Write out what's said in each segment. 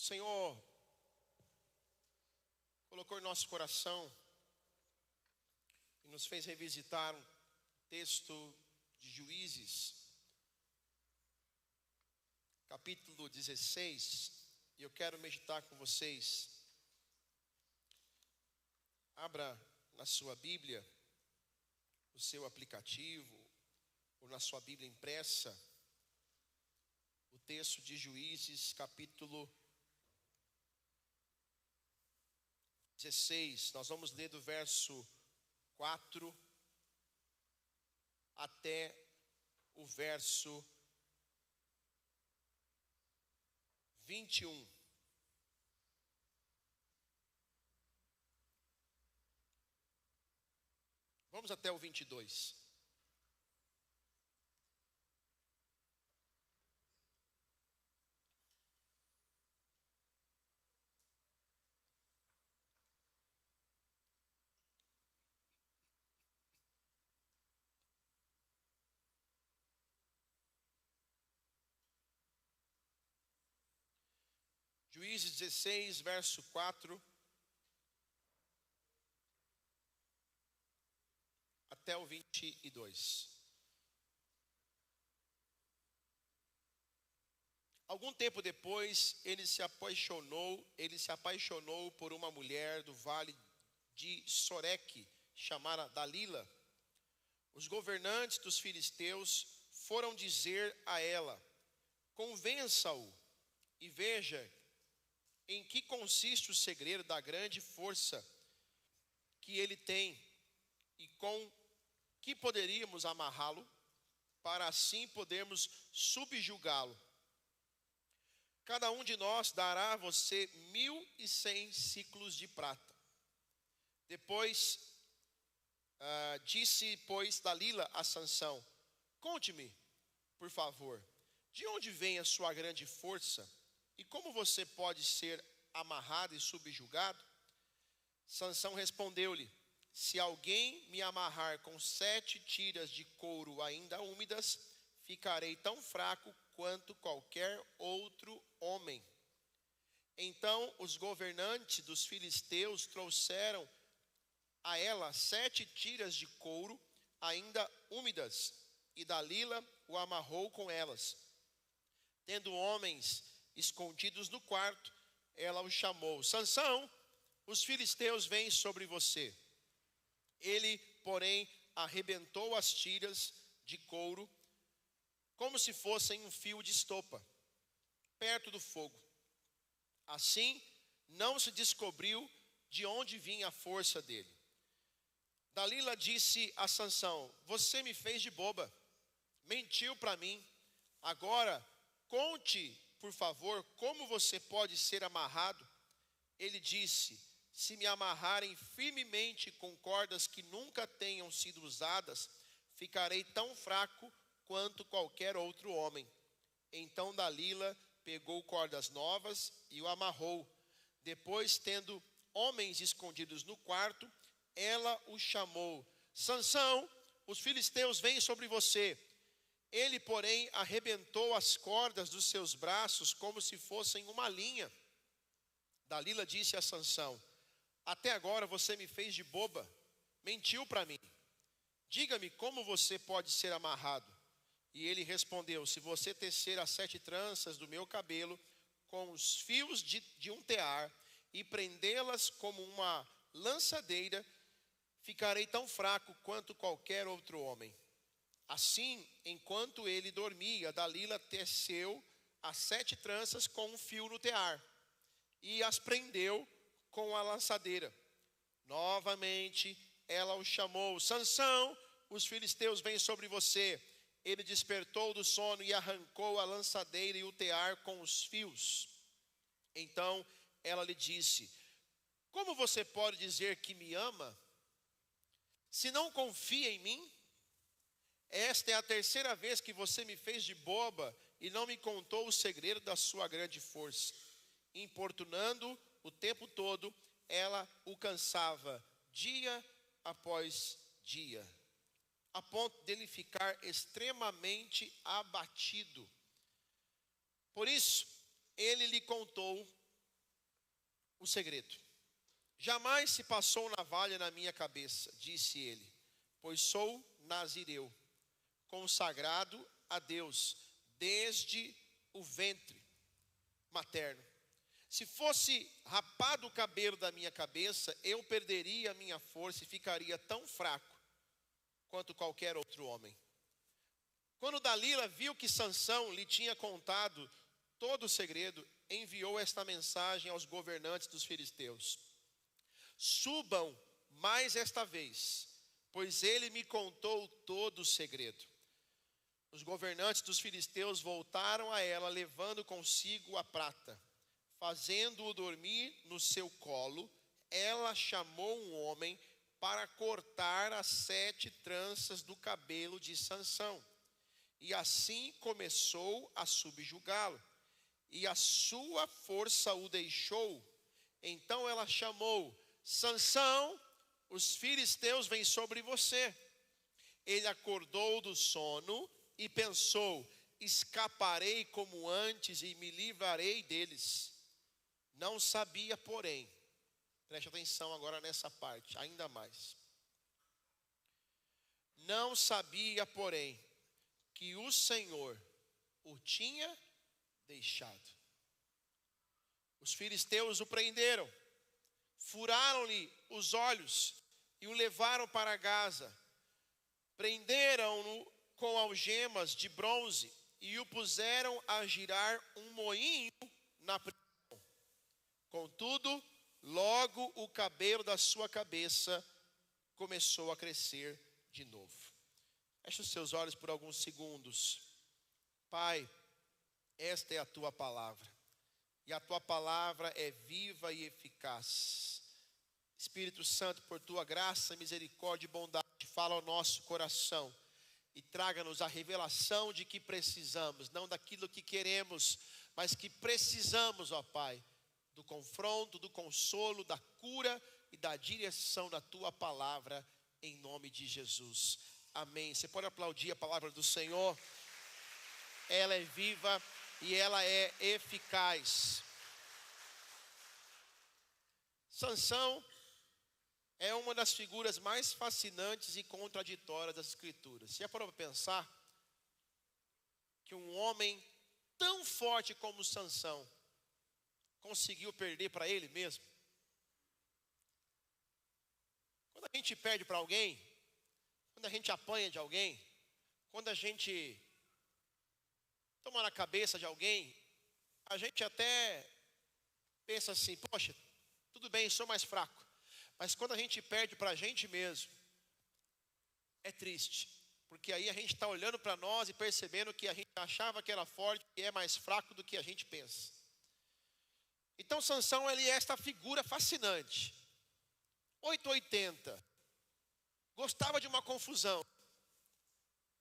Senhor colocou em nosso coração e nos fez revisitar um texto de Juízes, capítulo 16, e eu quero meditar com vocês. Abra na sua Bíblia, no seu aplicativo, ou na sua Bíblia impressa, o texto de Juízes, capítulo 16. Nós vamos ler do verso 4 até o verso 21. Vamos até o 22. Juízes 16, verso 4 até o 22. Algum tempo depois, ele se apaixonou por uma mulher do vale de Soreque, chamada Dalila. Os governantes dos filisteus foram dizer a ela: convença-o e veja em que consiste o segredo da grande força que ele tem e com que poderíamos amarrá-lo, para assim podermos subjugá-lo. Cada um de nós dará a você 1.100 siclos de prata. Depois disse, pois, Dalila a Sansão: conte-me, por favor, de onde vem a sua grande força e como você pode ser amarrado e subjugado? Sansão respondeu-lhe: se alguém me amarrar com 7 tiras de couro ainda úmidas, ficarei tão fraco quanto qualquer outro homem. Então os governantes dos filisteus trouxeram a ela 7 tiras de couro ainda úmidas, e Dalila o amarrou com elas. Tendo homens escondidos no quarto, ela o chamou: Sansão, os filisteus vêm sobre você. Ele, porém, arrebentou as tiras de couro como se fossem um fio de estopa, perto do fogo. Assim, não se descobriu de onde vinha a força dele. Dalila disse a Sansão: você me fez de boba, mentiu para mim. Agora, conte, por favor, como você pode ser amarrado. Ele disse: se me amarrarem firmemente com cordas que nunca tenham sido usadas, ficarei tão fraco quanto qualquer outro homem. Então Dalila pegou cordas novas e o amarrou. Depois, tendo homens escondidos no quarto, ela o chamou: Sansão, os filisteus vêm sobre você. Ele, porém, arrebentou as cordas dos seus braços como se fossem uma linha. Dalila disse a Sansão: até agora você me fez de boba, mentiu para mim. Diga-me como você pode ser amarrado. E ele respondeu: se você tecer as 7 tranças do meu cabelo com os fios de um tear e prendê-las como uma lançadeira, ficarei tão fraco quanto qualquer outro homem. Assim, enquanto ele dormia, Dalila teceu as 7 tranças com um fio no tear e as prendeu com a lançadeira. Novamente ela o chamou: Sansão, os filisteus vêm sobre você. Ele despertou do sono e arrancou a lançadeira e o tear com os fios. Então ela lhe disse: como você pode dizer que me ama, se não confia em mim? Esta é a 3ª vez que você me fez de boba e não me contou o segredo da sua grande força. Importunando o tempo todo, ela o cansava dia após dia, a ponto dele ficar extremamente abatido. Por isso, ele lhe contou o segredo. Jamais se passou navalha na minha cabeça, disse ele, pois sou nazireu, consagrado a Deus desde o ventre materno. Se fosse rapado o cabelo da minha cabeça, eu perderia a minha força e ficaria tão fraco quanto qualquer outro homem. Quando Dalila viu que Sansão lhe tinha contado todo o segredo, enviou esta mensagem aos governantes dos filisteus: subam mais esta vez, pois ele me contou todo o segredo. Os governantes dos filisteus voltaram a ela, levando consigo a prata. Fazendo-o dormir no seu colo, ela chamou um homem para cortar as 7 tranças do cabelo de Sansão. E assim começou a subjugá-lo. E a sua força o deixou. Então ela chamou: Sansão, os filisteus vêm sobre você. Ele acordou do sono e pensou: escaparei como antes e me livrarei deles. Não sabia, porém, preste atenção agora nessa parte, ainda mais. Não sabia, porém, que o Senhor o tinha deixado. Os filisteus o prenderam, furaram-lhe os olhos e o levaram para Gaza. Prenderam-no com algemas de bronze e o puseram a girar um moinho na prisão. Contudo, logo o cabelo da sua cabeça começou a crescer de novo. Feche os seus olhos por alguns segundos. Pai, esta é a tua palavra. E a tua palavra é viva e eficaz. Espírito Santo, por tua graça, misericórdia e bondade, fala ao nosso coração. E traga-nos a revelação de que precisamos, não daquilo que queremos, mas que precisamos, ó Pai, do confronto, do consolo, da cura e da direção da tua palavra, em nome de Jesus. Amém. Você pode aplaudir a palavra do Senhor? Ela é viva e ela é eficaz. Sansão é uma das figuras mais fascinantes e contraditórias das Escrituras. Você já parou para pensar que um homem tão forte como Sansão conseguiu perder para ele mesmo? Quando a gente perde para alguém, quando a gente apanha de alguém, quando a gente toma na cabeça de alguém, a gente até pensa assim: poxa, tudo bem, sou mais fraco. Mas quando a gente perde para a gente mesmo, é triste. Porque aí a gente está olhando para nós e percebendo que a gente achava que era forte e é mais fraco do que a gente pensa. Então Sansão, ele é esta figura fascinante. 880. Gostava de uma confusão.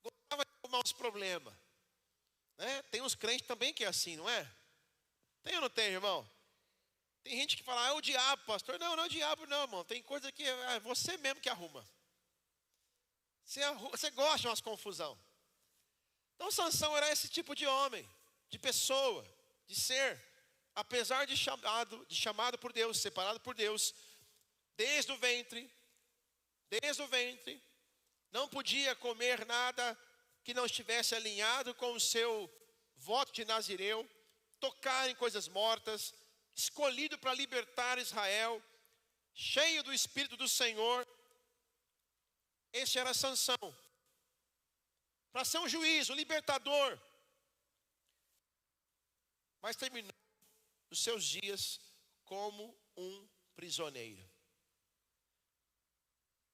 Gostava de arrumar uns problemas. Né? Tem uns crentes também que é assim, não é? Tem ou não tem, irmão? Tem gente que fala: é o diabo, pastor. Não, não é o diabo não, irmão. Tem coisa que é você mesmo que arruma. Você gosta de umas confusão. Então Sansão era esse tipo de homem, de pessoa, de ser. Apesar de chamado por Deus, separado por Deus, desde o ventre, não podia comer nada que não estivesse alinhado com o seu voto de nazireu, tocar em coisas mortas, escolhido para libertar Israel, cheio do Espírito do Senhor. Esse era Sansão, para ser um juiz, um libertador. Mas terminou os seus dias como um prisioneiro.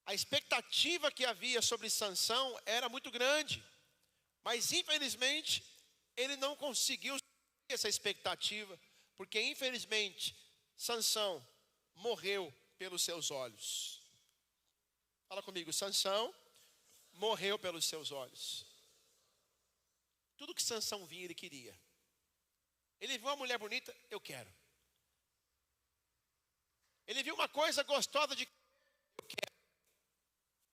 A expectativa que havia sobre Sansão era muito grande, mas infelizmente ele não conseguiu essa expectativa, porque infelizmente Sansão morreu pelos seus olhos. Fala comigo: Sansão morreu pelos seus olhos. Tudo que Sansão via, ele queria. Ele viu uma mulher bonita, eu quero. Ele viu uma coisa gostosa de, eu quero.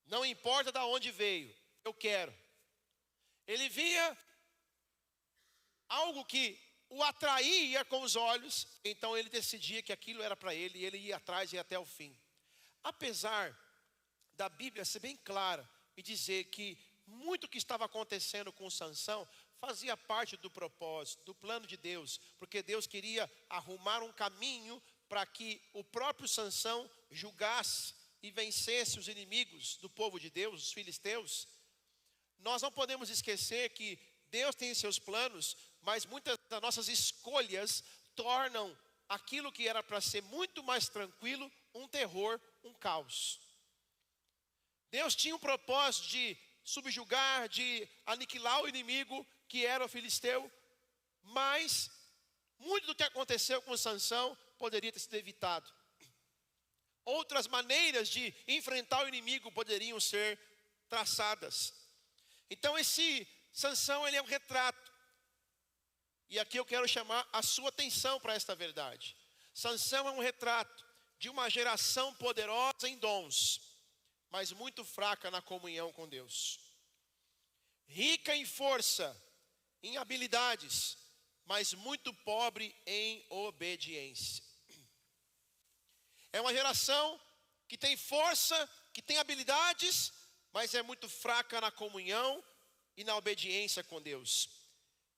Não importa de onde veio, eu quero. Ele via algo que o atraía com os olhos, então ele decidia que aquilo era para ele e ele ia atrás e ia até o fim. Apesar da Bíblia ser bem clara e dizer que muito que estava acontecendo com Sansão fazia parte do propósito, do plano de Deus, porque Deus queria arrumar um caminho para que o próprio Sansão julgasse e vencesse os inimigos do povo de Deus, os filisteus. Nós não podemos esquecer que Deus tem seus planos, mas muitas das nossas escolhas tornam aquilo que era para ser muito mais tranquilo, um terror, um caos. Deus tinha um propósito de subjugar, de aniquilar o inimigo que era o filisteu, mas muito do que aconteceu com Sansão poderia ter sido evitado. Outras maneiras de enfrentar o inimigo poderiam ser traçadas. Então esse Sansão, ele é um retrato. E aqui eu quero chamar a sua atenção para esta verdade. Sansão é um retrato de uma geração poderosa em dons, mas muito fraca na comunhão com Deus. Rica em força, em habilidades, mas muito pobre em obediência. É uma geração que tem força, que tem habilidades, mas é muito fraca na comunhão e na obediência com Deus.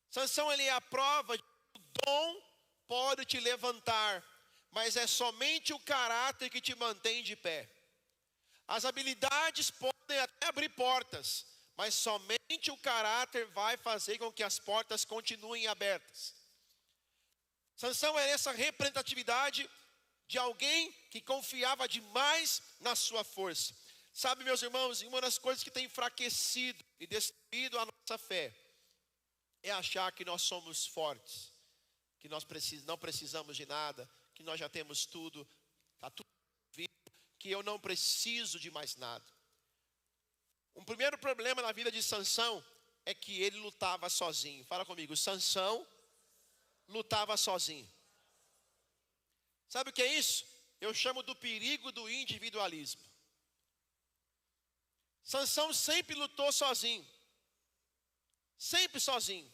Sansão, ele é a prova de que o dom pode te levantar, mas é somente o caráter que te mantém de pé. As habilidades podem até abrir portas, mas somente o caráter vai fazer com que as portas continuem abertas. Sansão é essa representatividade de alguém que confiava demais na sua força. Sabe, meus irmãos, uma das coisas que tem enfraquecido e destruído a nossa fé é achar que nós somos fortes, que nós não precisamos de nada, que nós já temos tudo, está tudo vivo, que eu não preciso de mais nada. Um primeiro problema na vida de Sansão é que ele lutava sozinho. Fala comigo, Sansão lutava sozinho. Sabe o que é isso? Eu chamo do perigo do individualismo. Sansão sempre lutou sozinho. Sempre sozinho.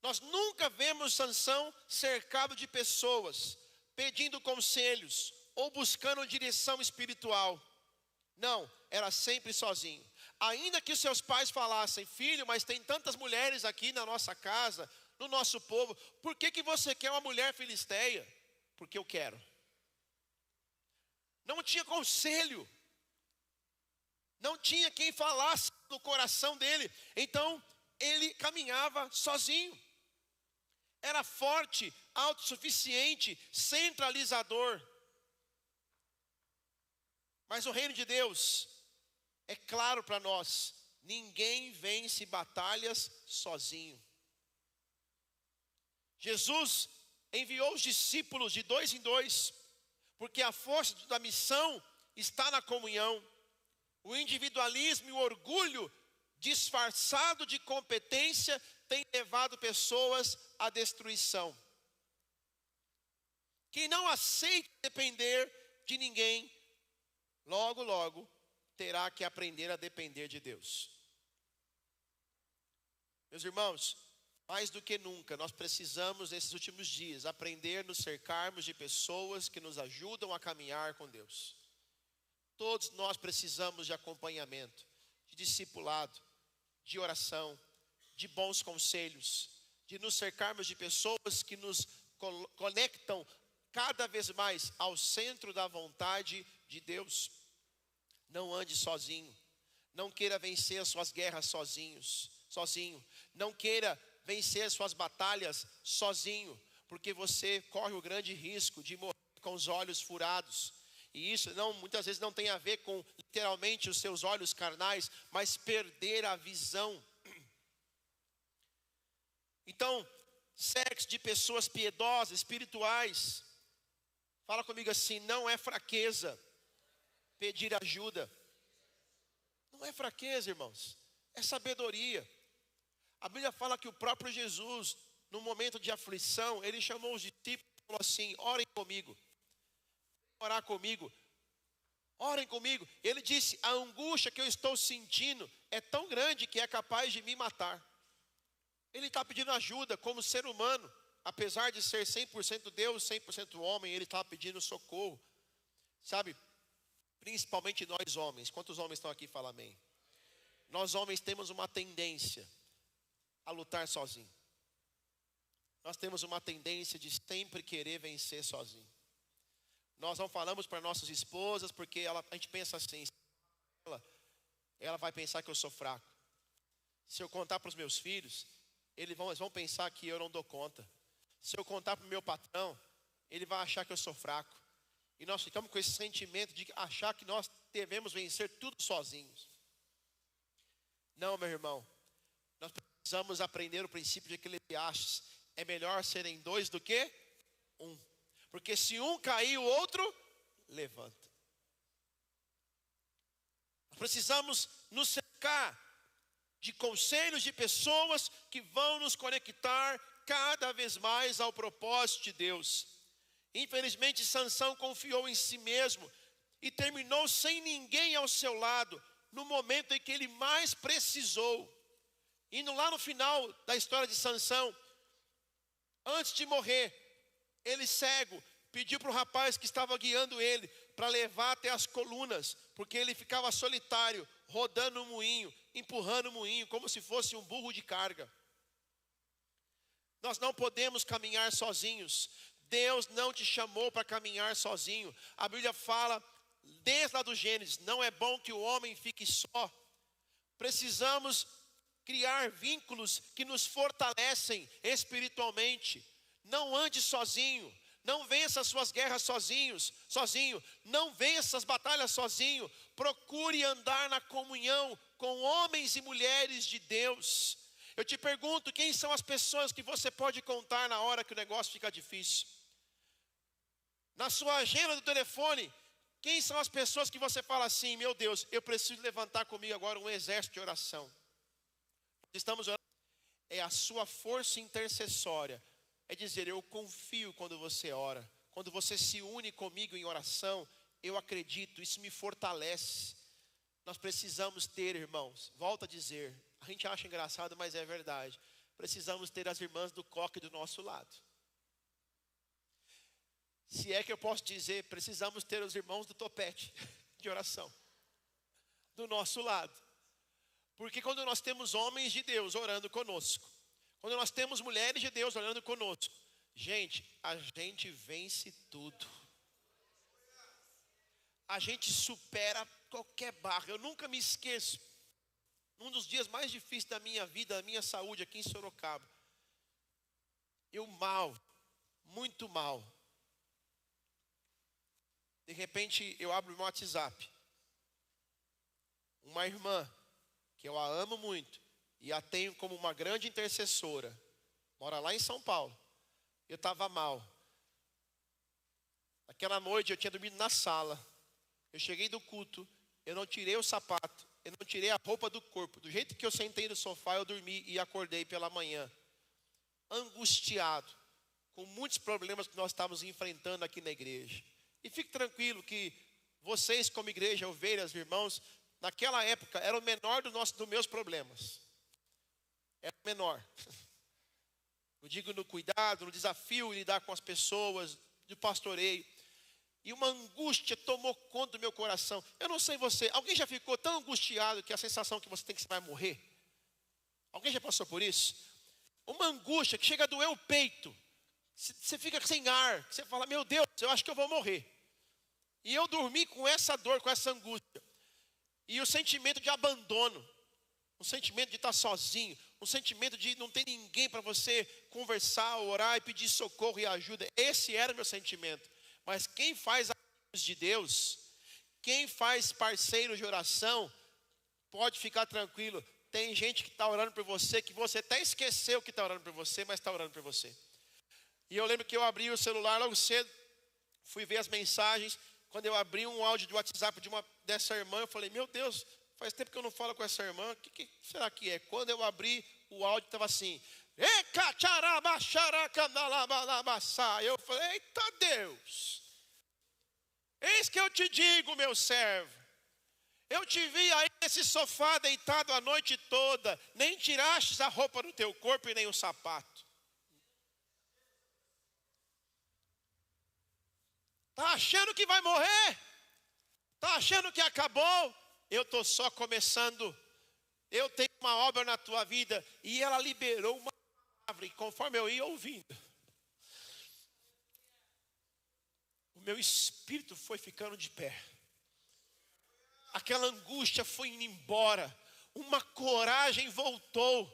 Nós nunca vemos Sansão cercado de pessoas, pedindo conselhos ou buscando direção espiritual. Não, era sempre sozinho. Ainda que seus pais falassem, filho, mas tem tantas mulheres aqui na nossa casa, no nosso povo, por que você quer uma mulher filisteia? Porque eu quero. Não tinha conselho. Não tinha quem falasse no coração dele. Então, ele caminhava sozinho. Era forte, autossuficiente, centralizador. Mas o reino de Deus é claro para nós. Ninguém vence batalhas sozinho. Jesus enviou os discípulos de 2 em 2, porque a força da missão está na comunhão. O individualismo e o orgulho disfarçado de competência tem levado pessoas à destruição. Quem não aceita depender de ninguém, logo, logo, terá que aprender a depender de Deus. Meus irmãos, mais do que nunca, nós precisamos, nesses últimos dias, aprender a nos cercarmos de pessoas que nos ajudam a caminhar com Deus. Todos nós precisamos de acompanhamento, de discipulado, de oração, de bons conselhos, de nos cercarmos de pessoas que nos conectam cada vez mais ao centro da vontade de Deus. Não ande sozinho, não queira vencer as suas guerras sozinho, não queira vencer as suas batalhas sozinho, porque você corre o grande risco de morrer com os olhos furados. E isso muitas vezes não tem a ver com literalmente os seus olhos carnais, mas perder a visão. Então, cerque-se de pessoas piedosas, espirituais. Fala comigo assim, não é fraqueza pedir ajuda. Não é fraqueza, irmãos, é sabedoria. A Bíblia fala que o próprio Jesus, no momento de aflição, ele chamou os discípulos e falou assim, orem comigo. Orar comigo, orem comigo. Ele disse, a angústia que eu estou sentindo é tão grande que é capaz de me matar. Ele está pedindo ajuda como ser humano. Apesar de ser 100% Deus, 100% homem, ele está pedindo socorro. Sabe? Principalmente nós homens. Quantos homens estão aqui? Fala amém. Nós homens temos uma tendência a lutar sozinho. Nós temos uma tendência de sempre querer vencer sozinho. Nós não falamos para nossas esposas porque a gente pensa assim, ela vai pensar que eu sou fraco. Se eu contar para os meus filhos, eles vão pensar que eu não dou conta. Se eu contar para o meu patrão, ele vai achar que eu sou fraco. E nós ficamos com esse sentimento de achar que nós devemos vencer tudo sozinhos. Não, meu irmão. Nós precisamos aprender o princípio de Eclesiastes. É melhor serem dois do que um. Porque se um cair, o outro levanta. Nós precisamos nos cercar de conselhos de pessoas que vão nos conectar cada vez mais ao propósito de Deus. Infelizmente, Sansão confiou em si mesmo e terminou sem ninguém ao seu lado no momento em que ele mais precisou. Indo lá no final da história de Sansão, antes de morrer, ele cego pediu para o rapaz que estava guiando ele para levar até as colunas, porque ele ficava solitário, rodando o moinho, empurrando o moinho, como se fosse um burro de carga. Nós não podemos caminhar sozinhos. Deus não te chamou para caminhar sozinho. A Bíblia fala, desde lá do Gênesis, não é bom que o homem fique só. Precisamos criar vínculos que nos fortalecem espiritualmente. Não ande sozinho. Não vença as suas guerras sozinho. Não vença as batalhas sozinho. Procure andar na comunhão com homens e mulheres de Deus. Eu te pergunto, quem são as pessoas que você pode contar na hora que o negócio fica difícil? Na sua agenda do telefone, quem são as pessoas que você fala assim, meu Deus, eu preciso levantar comigo agora um exército de oração. Estamos orando. É a sua força intercessória. É dizer, eu confio quando você ora. Quando você se une comigo em oração, eu acredito, isso me fortalece. Nós precisamos ter, irmãos, volto a dizer, a gente acha engraçado, mas é verdade. Precisamos ter as irmãs do coque do nosso lado. Se é que eu posso dizer, precisamos ter os irmãos do topete de oração do nosso lado. Porque quando nós temos homens de Deus orando conosco, quando nós temos mulheres de Deus orando conosco, gente, a gente vence tudo. A gente supera qualquer barra. Eu nunca me esqueço, num dos dias mais difíceis da minha vida, da minha saúde aqui em Sorocaba, eu muito mal. De repente eu abro o meu WhatsApp. Uma irmã, que eu a amo muito, e a tenho como uma grande intercessora, mora lá em São Paulo. Eu estava mal. Aquela noite eu tinha dormido na sala. Eu cheguei do culto, eu não tirei o sapato, eu não tirei a roupa do corpo. Do jeito que eu sentei no sofá, eu dormi e acordei pela manhã. Angustiado, com muitos problemas que nós estávamos enfrentando aqui na igreja. E fique tranquilo que vocês como igreja, ovelhas, irmãos, naquela época era o menor dos meus problemas. Era o menor. Eu digo no cuidado, no desafio em lidar com as pessoas, de pastoreio. E uma angústia tomou conta do meu coração. Eu não sei você, alguém já ficou tão angustiado que a sensação que você tem que você vai morrer? Alguém já passou por isso? Uma angústia que chega a doer o peito. Você fica sem ar, você fala, meu Deus, eu acho que eu vou morrer. E eu dormi com essa dor, com essa angústia. E o sentimento de abandono, um sentimento de estar sozinho, um sentimento de não ter ninguém para você conversar, orar e pedir socorro e ajuda. Esse era o meu sentimento. Mas quem faz amigos de Deus, quem faz parceiro de oração, pode ficar tranquilo. Tem gente que está orando por você, que você até esqueceu que está orando por você, mas está orando por você. E eu lembro que eu abri o celular logo cedo, fui ver as mensagens. Quando eu abri um áudio de WhatsApp dessa irmã, eu falei, meu Deus, faz tempo que eu não falo com essa irmã, o que será que é? Quando eu abri o áudio, estava assim, eu falei, eita Deus, eis que eu te digo, meu servo, Eu te vi aí nesse sofá deitado a noite toda, nem tiraste a roupa do teu corpo e nem o sapato. Está achando que vai morrer? Está achando que acabou? Eu estou só começando. Eu tenho uma obra na tua vida. E ela liberou uma palavra. E conforme eu ia ouvindo, o meu espírito foi ficando de pé. Aquela angústia foi indo embora. Uma coragem voltou.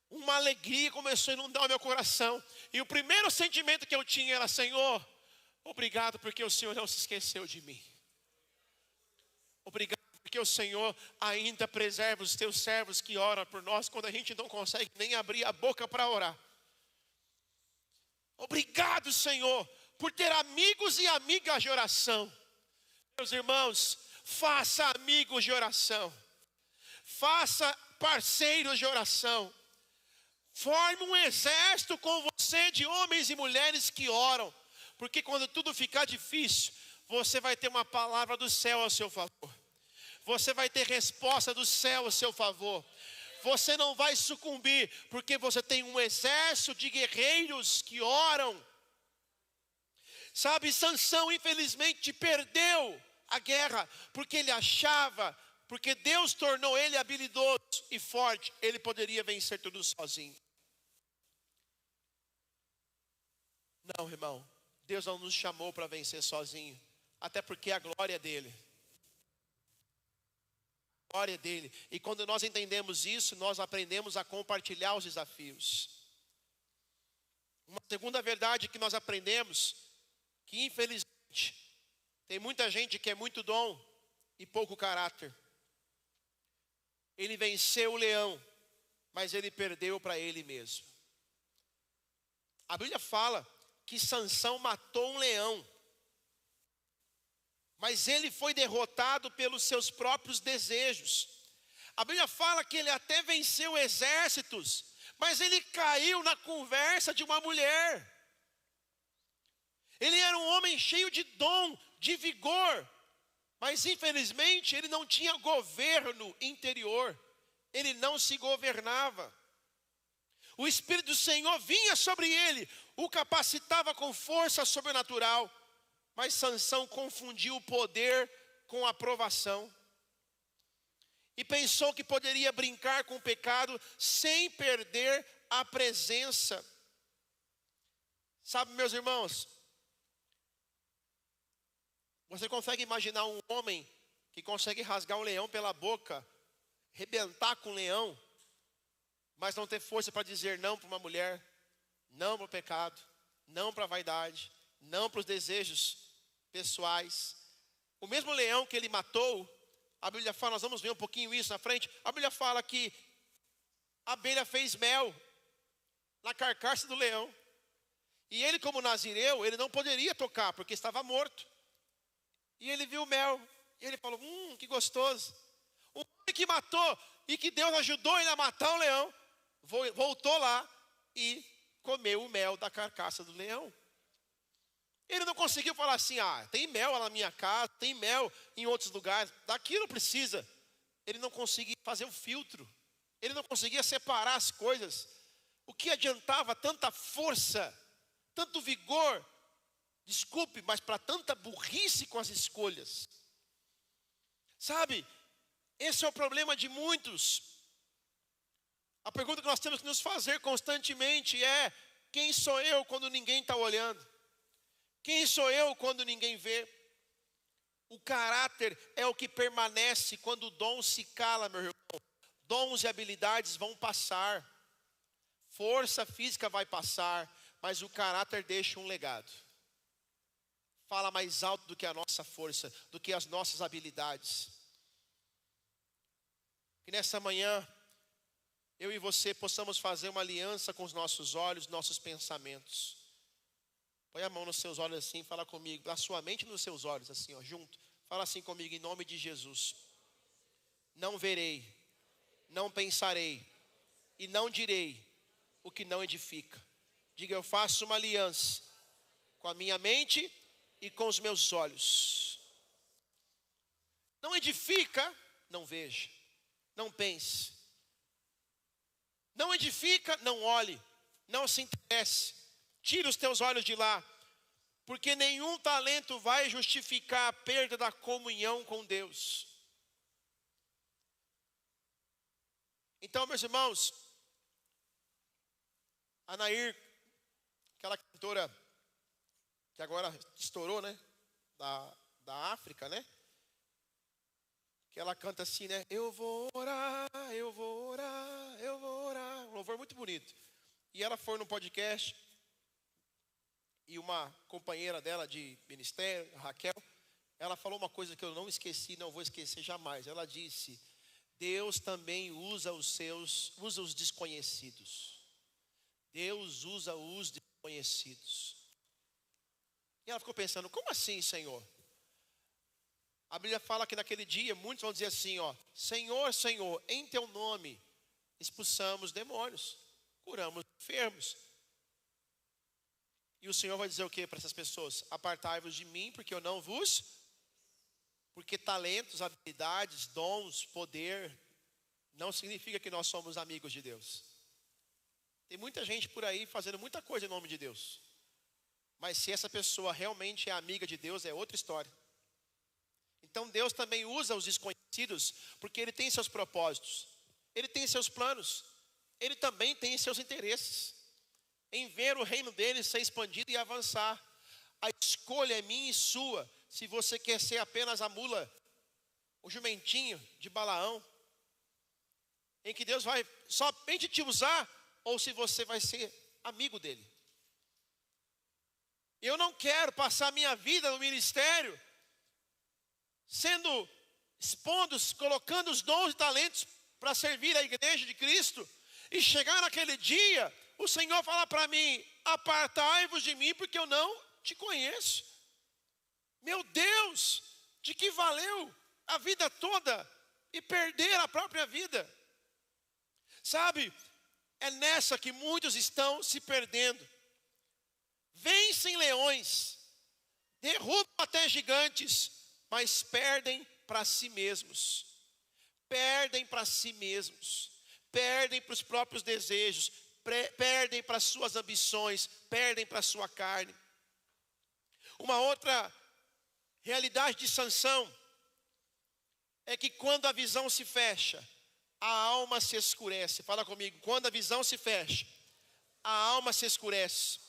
Uma alegria começou a inundar o meu coração. E o primeiro sentimento que eu tinha era: Senhor, obrigado porque o Senhor não se esqueceu de mim. Obrigado porque o Senhor ainda preserva os teus servos que oram por nós quando a gente não consegue nem abrir a boca para orar. Obrigado, Senhor, por ter amigos e amigas de oração. Meus irmãos, faça amigos de oração. Faça parceiros de oração. Forme um exército com você de homens e mulheres que oram. Porque quando tudo ficar difícil, você vai ter uma palavra do céu ao seu favor. Você vai ter resposta do céu ao seu favor. Você não vai sucumbir, porque você tem um exército de guerreiros que oram. Sabe, Sansão infelizmente perdeu a guerra, porque ele achava, porque Deus tornou ele habilidoso e forte, ele poderia vencer tudo sozinho. Não, irmão, Deus não nos chamou para vencer sozinho, até porque a glória é dele. A glória é dele. E quando nós entendemos isso, nós aprendemos a compartilhar os desafios. Uma segunda verdade que nós aprendemos, que infelizmente tem muita gente que é muito dom e pouco caráter. Ele venceu o leão, mas ele perdeu para ele mesmo. A Bíblia fala que Sansão matou um leão, mas ele foi derrotado pelos seus próprios desejos. A Bíblia fala que ele até venceu exércitos, mas ele caiu na conversa de uma mulher. Ele era um homem cheio de dom, de vigor, mas infelizmente ele não tinha governo interior. Ele não se governava. O Espírito do Senhor vinha sobre ele, o capacitava com força sobrenatural. Mas Sansão confundiu o poder com a aprovação. E pensou que poderia brincar com o pecado sem perder a presença. Sabe, meus irmãos, você consegue imaginar um homem que consegue rasgar um leão pela boca, rebentar com o leão, mas não ter força para dizer não para uma mulher, não para o pecado, não para a vaidade, não para os desejos pessoais. O mesmo leão que ele matou, a Bíblia fala, nós vamos ver um pouquinho isso na frente, a Bíblia fala que a abelha fez mel na carcaça do leão. E ele, como nazireu, ele não poderia tocar, porque estava morto. E ele viu o mel, e ele falou, que gostoso. O homem que matou, e que Deus ajudou ele a matar o leão, voltou lá e comeu o mel da carcaça do leão. Ele não conseguiu falar assim, tem mel lá na minha casa, tem mel em outros lugares, daqui não precisa. Ele não conseguia fazer o filtro, ele não conseguia separar as coisas. O que adiantava tanta força, tanto vigor, desculpe, mas para tanta burrice com as escolhas. Sabe, esse é o problema de muitos. A pergunta que nós temos que nos fazer constantemente é: quem sou eu quando ninguém está olhando? Quem sou eu quando ninguém vê? O caráter é o que permanece quando o dom se cala, meu irmão. Dons e habilidades vão passar, força física vai passar, mas o caráter deixa um legado. Fala mais alto do que a nossa força, do que as nossas habilidades. Que nessa manhã, eu e você possamos fazer uma aliança com os nossos olhos, nossos pensamentos. Põe a mão nos seus olhos assim, fala comigo, a sua mente nos seus olhos assim, junto. Fala assim comigo, em nome de Jesus. Não verei, não pensarei e não direi o que não edifica. Diga, eu faço uma aliança com a minha mente e com os meus olhos. Não edifica, não veja. Não pense. Não edifica, não olhe. Não se interesse. Tira os teus olhos de lá. Porque nenhum talento vai justificar a perda da comunhão com Deus. Então, meus irmãos, a Nair, aquela cantora que agora estourou, né? Da África, né? Que ela canta assim, né? Eu vou orar, eu vou orar, eu vou orar. Um louvor muito bonito. E ela foi no podcast, e uma companheira dela de ministério, a Raquel, ela falou uma coisa que eu não esqueci, não vou esquecer jamais. Ela disse: Deus também usa os desconhecidos. Deus usa os desconhecidos. E ela ficou pensando, como assim, Senhor? A Bíblia fala que naquele dia, muitos vão dizer assim, ó: Senhor, Senhor, em teu nome expulsamos demônios, curamos enfermos. E o Senhor vai dizer o que para essas pessoas? Apartai-vos de mim, porque eu não vos... Porque talentos, habilidades, dons, poder, não significa que nós somos amigos de Deus. Tem muita gente por aí fazendo muita coisa em nome de Deus. Mas se essa pessoa realmente é amiga de Deus, é outra história. Então Deus também usa os desconhecidos, porque Ele tem seus propósitos. Ele tem seus planos. Ele também tem seus interesses em ver o reino dele ser expandido e avançar. A escolha é minha e sua. Se você quer ser apenas a mula, o jumentinho de Balaão, em que Deus vai somente te usar, ou se você vai ser amigo dele. Eu não quero passar a minha vida no ministério expondo, colocando os dons e talentos para servir a igreja de Cristo, e chegar naquele dia, o Senhor falar para mim: apartai-vos de mim, porque eu não te conheço. Meu Deus, de que valeu a vida toda e perder a própria vida? Sabe, é nessa que muitos estão se perdendo. Vencem leões, derrubam até gigantes, mas perdem para si mesmos. Perdem para si mesmos. Perdem para os próprios desejos. Perdem para as suas ambições. Perdem para a sua carne. Uma outra realidade de Sansão é que quando a visão se fecha, a alma se escurece. Fala comigo: quando a visão se fecha, a alma se escurece.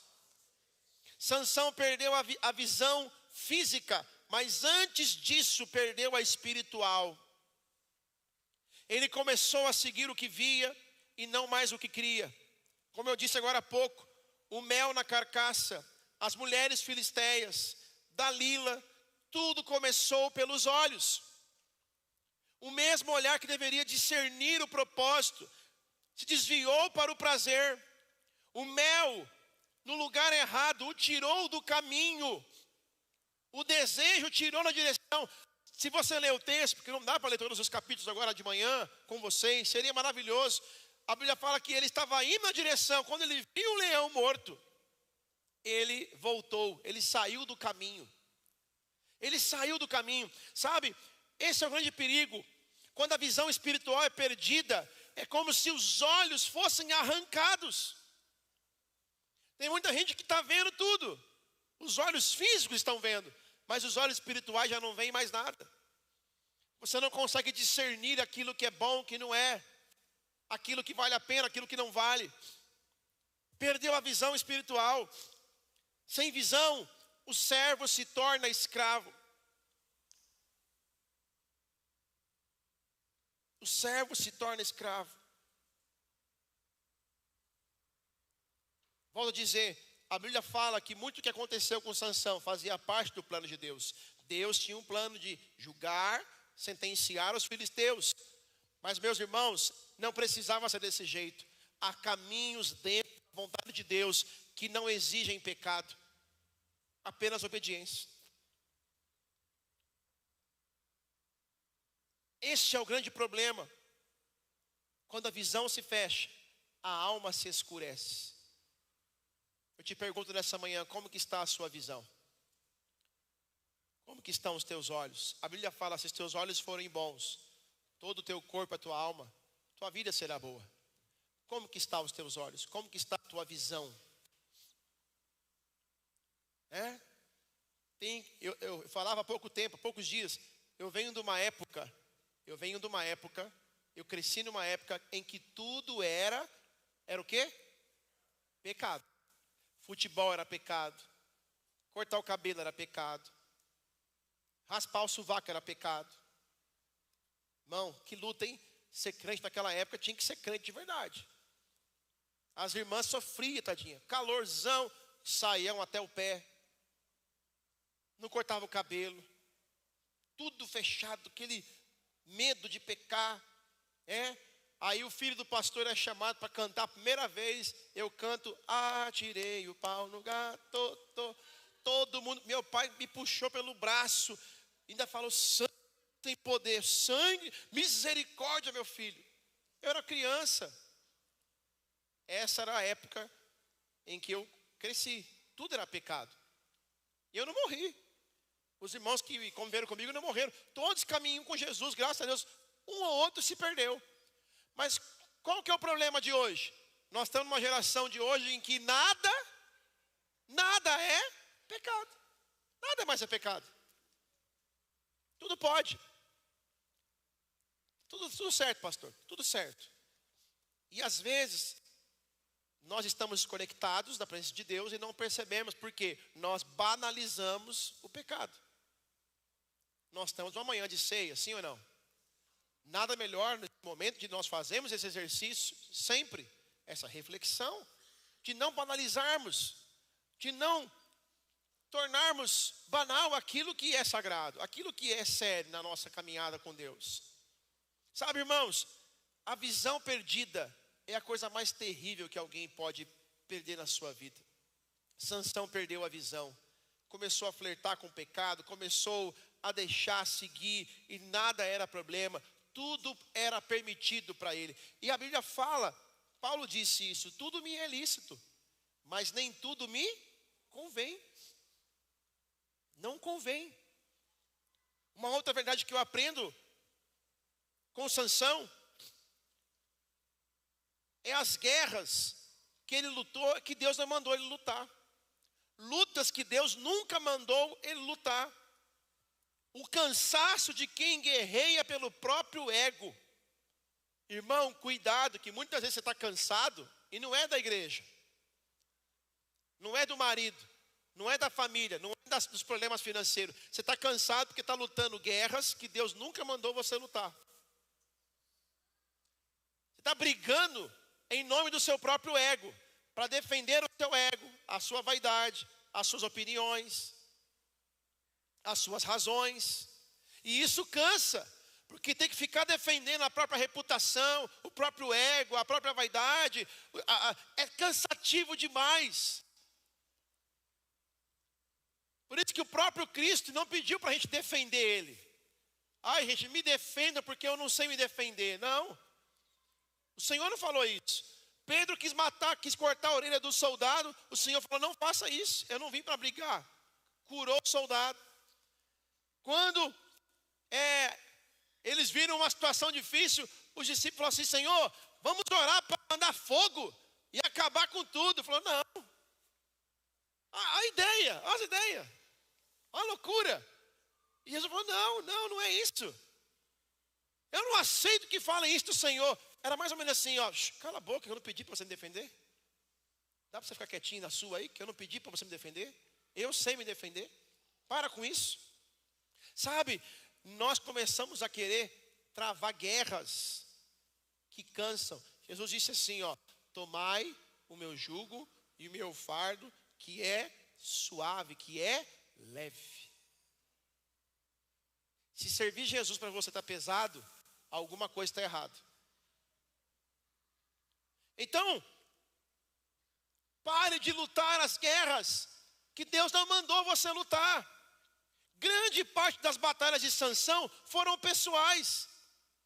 Sansão perdeu a visão física, mas antes disso perdeu a espiritual. Ele começou a seguir o que via e não mais o que cria. Como eu disse agora há pouco, o mel na carcaça, as mulheres filisteias, Dalila, tudo começou pelos olhos. O mesmo olhar que deveria discernir o propósito se desviou para o prazer. O mel, no lugar errado, o tirou do caminho. O desejo tirou na direção. Se você ler o texto, porque não dá para ler todos os capítulos agora de manhã com vocês, seria maravilhoso. A Bíblia fala que ele estava indo na direção. Quando ele viu o leão morto, ele voltou, ele saiu do caminho. Ele saiu do caminho. Sabe, esse é o grande perigo. Quando a visão espiritual é perdida, é como se os olhos fossem arrancados. Tem muita gente que está vendo tudo. Os olhos físicos estão vendo, mas os olhos espirituais já não veem mais nada. Você não consegue discernir aquilo que é bom, o que não é, aquilo que vale a pena, aquilo que não vale. Perdeu a visão espiritual. Sem visão, o servo se torna escravo. O servo se torna escravo. Volto a dizer, a Bíblia fala que muito o que aconteceu com Sansão fazia parte do plano de Deus. Deus tinha um plano de julgar, sentenciar os filisteus. Mas, meus irmãos, não precisava ser desse jeito. Há caminhos dentro da vontade de Deus que não exigem pecado, apenas obediência. Este é o grande problema. Quando a visão se fecha, a alma se escurece. Eu te pergunto nessa manhã, como que está a sua visão? Como que estão os teus olhos? A Bíblia fala, se os teus olhos forem bons, todo o teu corpo, a tua alma, tua vida será boa. Como que estão os teus olhos? Como que está a tua visão? Eu falava há pouco tempo, há poucos dias, eu cresci numa época em que tudo era o quê? Pecado. Futebol era pecado. Cortar o cabelo era pecado. Raspar o sovaco era pecado. Irmão, que luta, hein? Ser crente naquela época tinha que ser crente de verdade. As irmãs sofriam, tadinha. Calorzão, saião até o pé. Não cortava o cabelo. Tudo fechado, aquele medo de pecar. Aí o filho do pastor é chamado para cantar a primeira vez. Eu canto, atirei o pau no gato. Todo mundo, meu pai me puxou pelo braço. Ainda falou, sangue tem poder, sangue, misericórdia, meu filho. Eu era criança. Essa era a época em que eu cresci. Tudo era pecado. E eu não morri. Os irmãos que conviveram comigo não morreram. Todos caminham com Jesus, graças a Deus. Um ou outro se perdeu. Mas qual que é o problema de hoje? Nós estamos numa geração de hoje em que nada é pecado. Nada mais é pecado. Tudo pode. Tudo certo, pastor. Tudo certo. E às vezes, nós estamos desconectados da presença de Deus e não percebemos porque nós banalizamos o pecado. Nós estamos numa manhã de ceia, sim ou não? Nada melhor nesse momento de nós fazermos esse exercício, sempre, essa reflexão, de não banalizarmos, de não tornarmos banal aquilo que é sagrado, aquilo que é sério na nossa caminhada com Deus. Sabe, irmãos, a visão perdida é a coisa mais terrível que alguém pode perder na sua vida. Sansão perdeu a visão, começou a flertar com o pecado, começou a deixar seguir e nada era problema, tudo era permitido para ele. E a Bíblia fala, Paulo disse isso, tudo me é lícito, mas nem tudo me convém. Não convém. Uma outra verdade que eu aprendo com Sansão é as guerras que ele lutou, que Deus não mandou ele lutar. Lutas que Deus nunca mandou ele lutar. O cansaço de quem guerreia pelo próprio ego. Irmão, cuidado, que muitas vezes você está cansado e não é da igreja, não é do marido, não é da família, não é dos problemas financeiros. Você está cansado porque está lutando guerras que Deus nunca mandou você lutar. Você está brigando em nome do seu próprio ego, para defender o seu ego, a sua vaidade, as suas opiniões, as suas razões. E isso cansa, porque tem que ficar defendendo a própria reputação, o próprio ego, a própria vaidade. É cansativo demais. Por isso que o próprio Cristo não pediu para a gente defender Ele. Ai, gente, me defenda porque eu não sei me defender. Não. O Senhor não falou isso. Pedro quis cortar a orelha do soldado. O Senhor falou, não faça isso. Eu não vim para brigar. Curou o soldado. Quando eles viram uma situação difícil, os discípulos falaram assim, Senhor, vamos orar para mandar fogo e acabar com tudo. Falou, não. A ideia, olha as ideias. Olha a loucura. E Jesus falou, não é isso. Eu não aceito que falem isso do Senhor. Era mais ou menos assim, ó, cala a boca, que eu não pedi para você me defender. Dá para você ficar quietinho na sua aí, que eu não pedi para você me defender. Eu sei me defender. Para com isso. Sabe, nós começamos a querer travar guerras que cansam. Jesus disse assim, ó, tomai o meu jugo e o meu fardo, que é suave, que é leve. Se servir Jesus para você estar pesado, alguma coisa está errada. Então, pare de lutar as guerras que Deus não mandou você lutar. Grande parte das batalhas de Sansão foram pessoais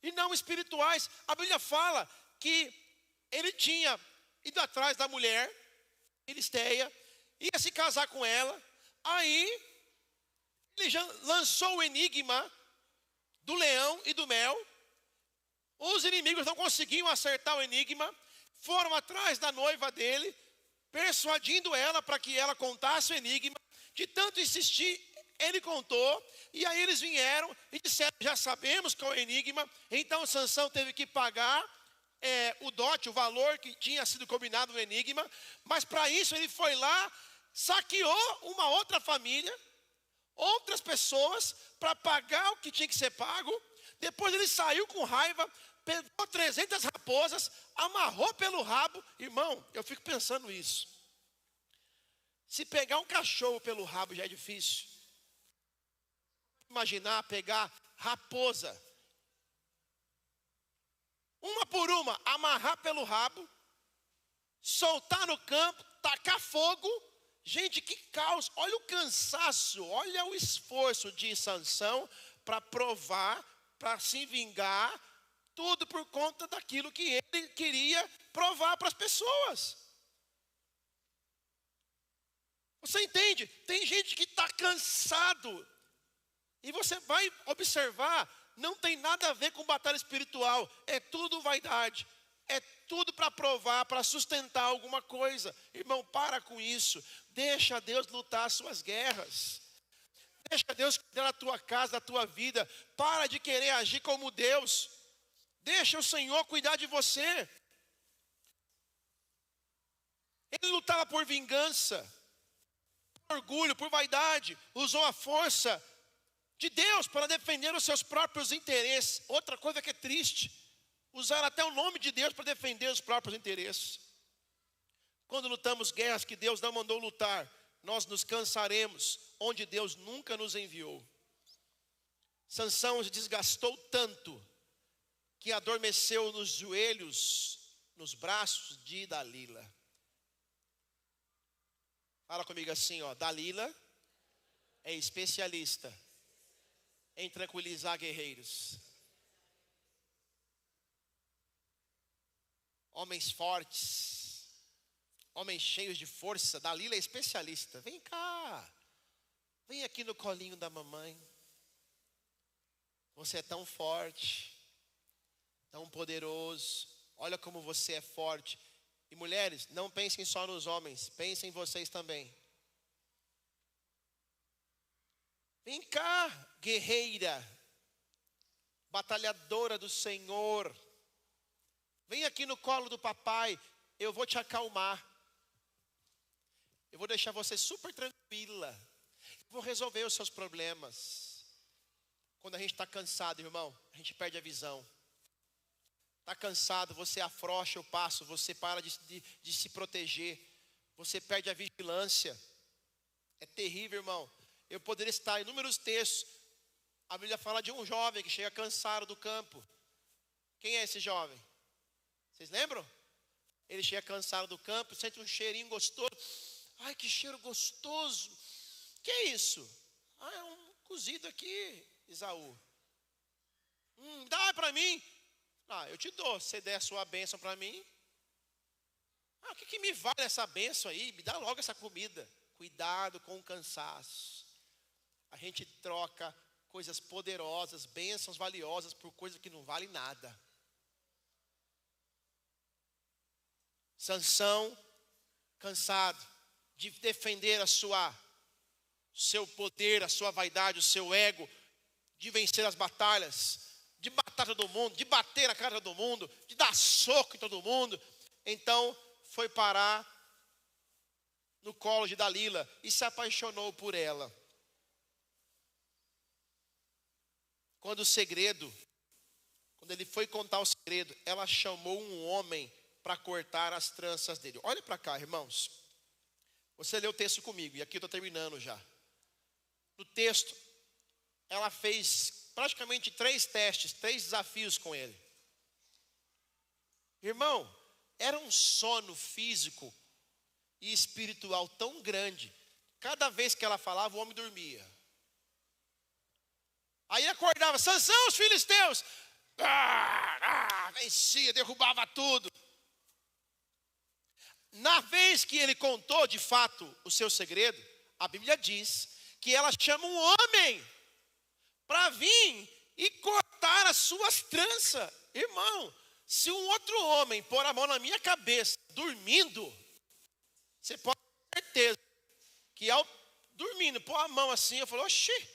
e não espirituais. A Bíblia fala que ele tinha ido atrás da mulher filisteia, ia se casar com ela, aí Ele já lançou o enigma do leão e do mel. Os inimigos não conseguiam acertar o enigma. Foram atrás da noiva dele, persuadindo ela para que ela contasse o enigma. De tanto insistir, ele contou. E aí eles vieram e disseram: já sabemos qual é o enigma. Então Sansão teve que pagar o dote, o valor que tinha sido combinado no enigma. Mas para isso ele foi lá, saqueou uma outra família, outras pessoas, para pagar o que tinha que ser pago. Depois ele saiu com raiva, pegou 300 raposas, amarrou pelo rabo. Irmão, eu fico pensando isso. Se pegar um cachorro pelo rabo já é difícil. Imaginar pegar raposa, uma por uma, amarrar pelo rabo, soltar no campo, tacar fogo. Gente, que caos. Olha o cansaço, olha o esforço de Sansão para provar, para se vingar, tudo por conta daquilo que ele queria provar para as pessoas. Você entende? Tem gente que está cansado. E você vai observar, não tem nada a ver com batalha espiritual. É tudo vaidade. É tudo para provar, para sustentar alguma coisa. Irmão, para com isso. Deixa Deus lutar as suas guerras. Deixa Deus cuidar da tua casa, da tua vida. Para de querer agir como Deus. Deixa o Senhor cuidar de você. Ele lutava por vingança, por orgulho, por vaidade. Usou a força de Deus para defender os seus próprios interesses. Outra coisa que é triste, usar até o nome de Deus para defender os próprios interesses. Quando lutamos guerras que Deus não mandou lutar, nós nos cansaremos onde Deus nunca nos enviou. Sansão se desgastou tanto que adormeceu nos joelhos, nos braços de Dalila. Fala comigo assim, ó: Dalila é especialista em tranquilizar guerreiros. Homens fortes, homens cheios de força. Dalila é especialista. Vem cá, vem aqui no colinho da mamãe. Você é tão forte, tão poderoso. Olha como você é forte. E mulheres, não pensem só nos homens, pensem em vocês também. Vem cá, guerreira, batalhadora do Senhor. Vem aqui no colo do papai, eu vou te acalmar. Eu vou deixar você super tranquila. Vou resolver os seus problemas. Quando a gente está cansado, irmão, a gente perde a visão. Está cansado, você afrouxa o passo, você para de se proteger. Você perde a vigilância. É terrível, irmão. Eu poderia citar inúmeros textos. A Bíblia fala de um jovem que chega cansado do campo. Quem é esse jovem? Vocês lembram? Ele chega cansado do campo, sente um cheirinho gostoso. Ai, que cheiro gostoso. Que é isso? Ah, é um cozido aqui, Esaú. Dá para mim. Ah, eu te dou. Se você der a sua bênção para mim. Ah, o que me vale essa bênção aí? Me dá logo essa comida. Cuidado com o cansaço. A gente troca coisas poderosas, bênçãos valiosas por coisas que não valem nada. Sansão, cansado de defender seu poder, a sua vaidade, o seu ego, de vencer as batalhas, de matar todo mundo, de bater na cara de todo mundo, de dar soco em todo mundo. Então foi parar no colo de Dalila e se apaixonou por ela. Quando ele foi contar o segredo, ela chamou um homem para cortar as tranças dele. Olha para cá, irmãos. Você leu o texto comigo, e aqui eu estou terminando já. No texto, ela fez praticamente 3 testes, 3 desafios com ele. Irmão, era um sono físico e espiritual tão grande. Cada vez que ela falava, o homem dormia. Aí acordava: Sansão, os filisteus. Vencia, derrubava tudo. Na vez que ele contou de fato o seu segredo, a Bíblia diz que ela chama um homem para vir e cortar as suas tranças. Irmão, se um outro homem pôr a mão na minha cabeça, dormindo, você pode ter certeza que ao dormindo, pôr a mão assim, eu falo, oxi,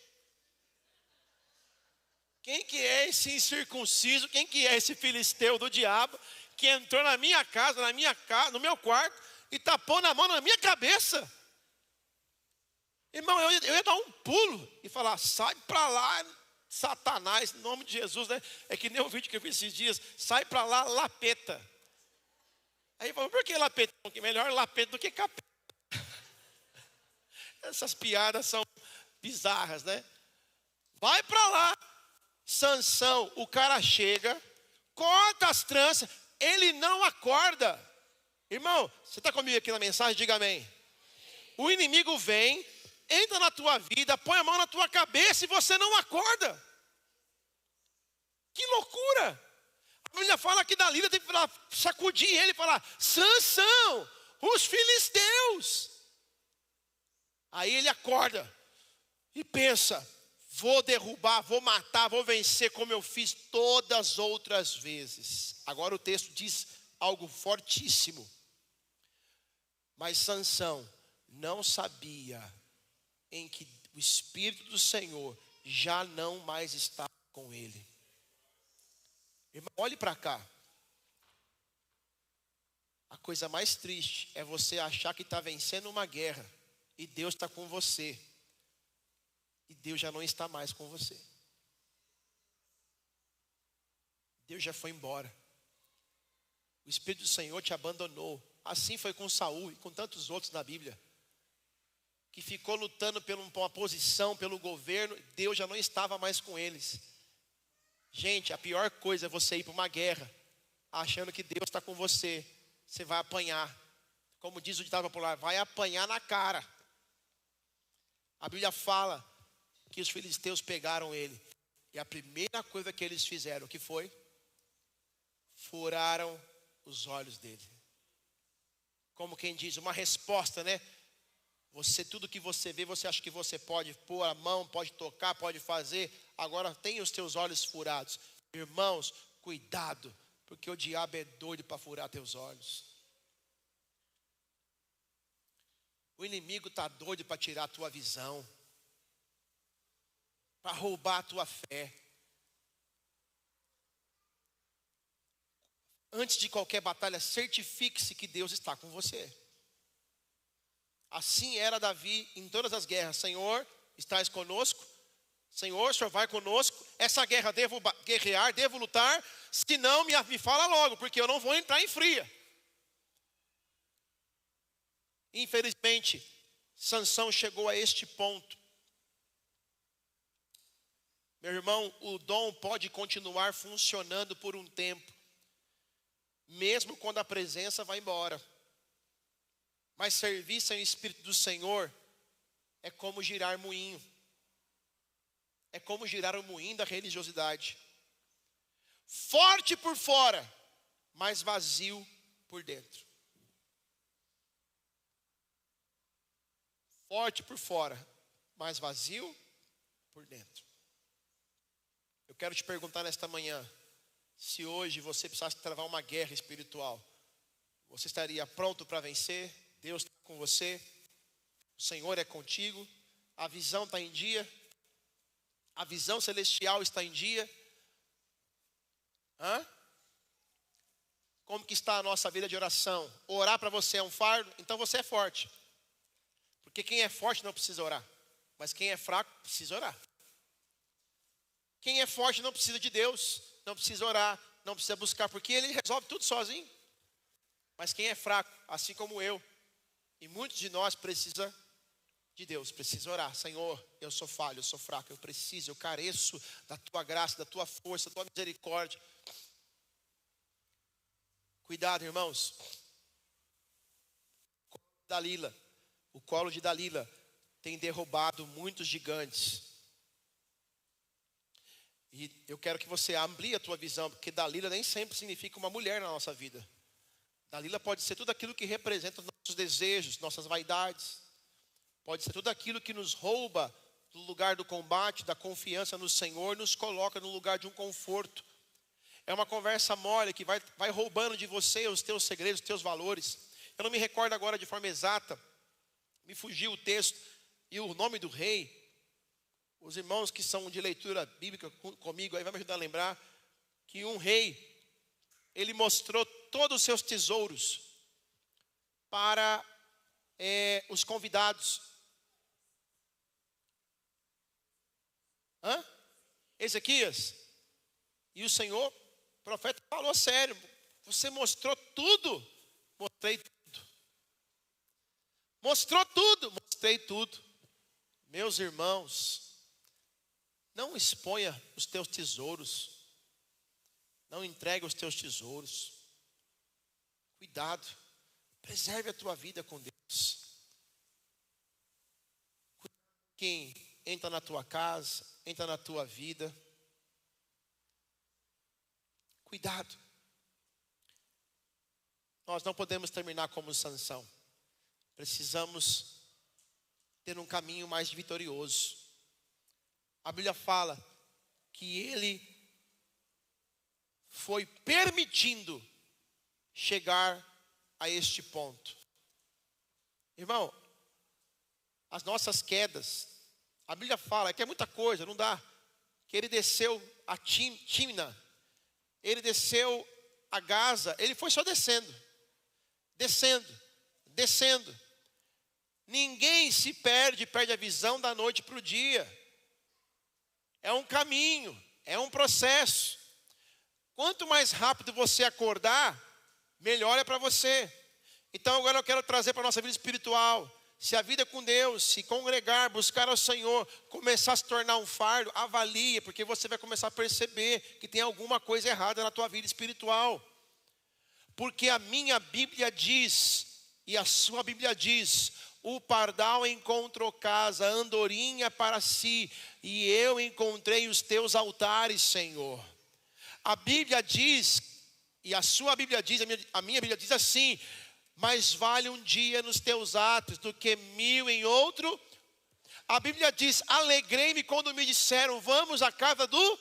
quem que é esse incircunciso, quem que é esse filisteu do diabo, que entrou na minha casa, no meu quarto, e tá pondo a mão na minha cabeça? Irmão, eu ia dar um pulo e falar, sai para lá, Satanás, em nome de Jesus, né? É que nem o vídeo que eu vi esses dias, sai para lá, lapeta. Aí falou, por que lapeta? Porque melhor lapeta do que capeta. Essas piadas são bizarras, né? Vai para lá. Sansão, o cara chega, corta as tranças, ele não acorda. Irmão, você está comigo aqui na mensagem? Diga amém. O inimigo vem, entra na tua vida, põe a mão na tua cabeça e você não acorda. Que loucura! A Bíblia fala que Dalila tem que sacudir ele e falar, Sansão, os filisteus. Aí ele acorda e pensa, vou derrubar, vou matar, vou vencer como eu fiz todas as outras vezes. Agora o texto diz algo fortíssimo. Mas Sansão não sabia em que o Espírito do Senhor já não mais estava com ele. Irmão, olhe para cá. A coisa mais triste é você achar que está vencendo uma guerra e Deus está com você. E Deus já não está mais com você. Deus já foi embora. O Espírito do Senhor te abandonou. Assim foi com Saul e com tantos outros na Bíblia. Que ficou lutando por uma posição, pelo governo. Deus já não estava mais com eles. Gente, a pior coisa é você ir para uma guerra achando que Deus está com você. Você vai apanhar. Como diz o ditado popular, vai apanhar na cara. A Bíblia fala que os filisteus pegaram ele. E a primeira coisa que eles fizeram, que foi? Furaram os olhos dele. Como quem diz, uma resposta, né? Você, tudo que você vê, você acha que você pode pôr a mão, pode tocar, pode fazer. Agora tem os teus olhos furados. Irmãos, cuidado, porque o diabo é doido para furar teus olhos. O inimigo está doido para tirar a tua visão, para roubar a tua fé. Antes de qualquer batalha, certifique-se que Deus está com você. Assim era Davi em todas as guerras. Senhor, estás conosco? Senhor, o Senhor vai conosco? Essa guerra devo guerrear, devo lutar? Se não, me fala logo, porque eu não vou entrar em fria. Infelizmente, Sansão chegou a este ponto. Meu irmão, o dom pode continuar funcionando por um tempo, mesmo quando a presença vai embora. Mas servir sem o Espírito do Senhor é como girar moinho. É como girar o moinho da religiosidade. Forte por fora, mas vazio por dentro. Forte por fora, mas vazio por dentro. Eu quero te perguntar nesta manhã, se hoje você precisasse travar uma guerra espiritual, você estaria pronto para vencer? Deus está com você, o Senhor é contigo, a visão está em dia, a visão celestial está em dia. Como que está a nossa vida de oração? Orar para você é um fardo? Então você é forte. Porque quem é forte não precisa orar, mas quem é fraco precisa orar. Quem é forte não precisa de Deus, não precisa orar, não precisa buscar, porque Ele resolve tudo sozinho. Mas quem é fraco, assim como eu, e muitos de nós precisa de Deus, precisa orar. Senhor, eu sou falho, eu sou fraco, eu preciso, eu careço da Tua graça, da Tua força, da Tua misericórdia. Cuidado, irmãos. O colo de Dalila tem derrubado muitos gigantes. E eu quero que você amplie a tua visão, porque Dalila nem sempre significa uma mulher na nossa vida. Dalila pode ser tudo aquilo que representa os nossos desejos, nossas vaidades. Pode ser tudo aquilo que nos rouba do lugar do combate, da confiança no Senhor, nos coloca no lugar de um conforto. É uma conversa mole que vai roubando de você os teus segredos, os teus valores. Eu não me recordo agora de forma exata, me fugiu o texto e o nome do rei. Os irmãos que são de leitura bíblica comigo aí vai me ajudar a lembrar que um rei, ele mostrou todos os seus tesouros para os convidados. Ezequias. E o Senhor, o profeta, falou sério: você mostrou tudo? Mostrei tudo. Mostrou tudo? Mostrei tudo. Meus irmãos, não exponha os teus tesouros. Não entregue os teus tesouros. Cuidado. Preserve a tua vida com Deus. Quem entra na tua casa, entra na tua vida. Cuidado. Nós não podemos terminar como Sansão. Precisamos ter um caminho mais vitorioso. A Bíblia fala que ele foi permitindo chegar a este ponto. Irmão, as nossas quedas, a Bíblia fala que é muita coisa, não dá. Que ele desceu a Tímina, ele desceu a Gaza, ele foi só descendo. Descendo. Ninguém se perde a visão da noite para o dia. É um caminho, é um processo. Quanto mais rápido você acordar, melhor é para você. Então agora eu quero trazer para a nossa vida espiritual. Se a vida com Deus, se congregar, buscar ao Senhor, começar a se tornar um fardo, avalie, porque você vai começar a perceber que tem alguma coisa errada na tua vida espiritual. Porque a minha Bíblia diz, e a sua Bíblia diz: o pardal encontrou casa, a andorinha para si, e eu encontrei os teus altares, Senhor. A Bíblia diz, e a sua Bíblia diz, a minha Bíblia diz assim: mais vale um dia nos teus atos do que 1000 em outro. A Bíblia diz: alegrei-me quando me disseram, vamos à casa do...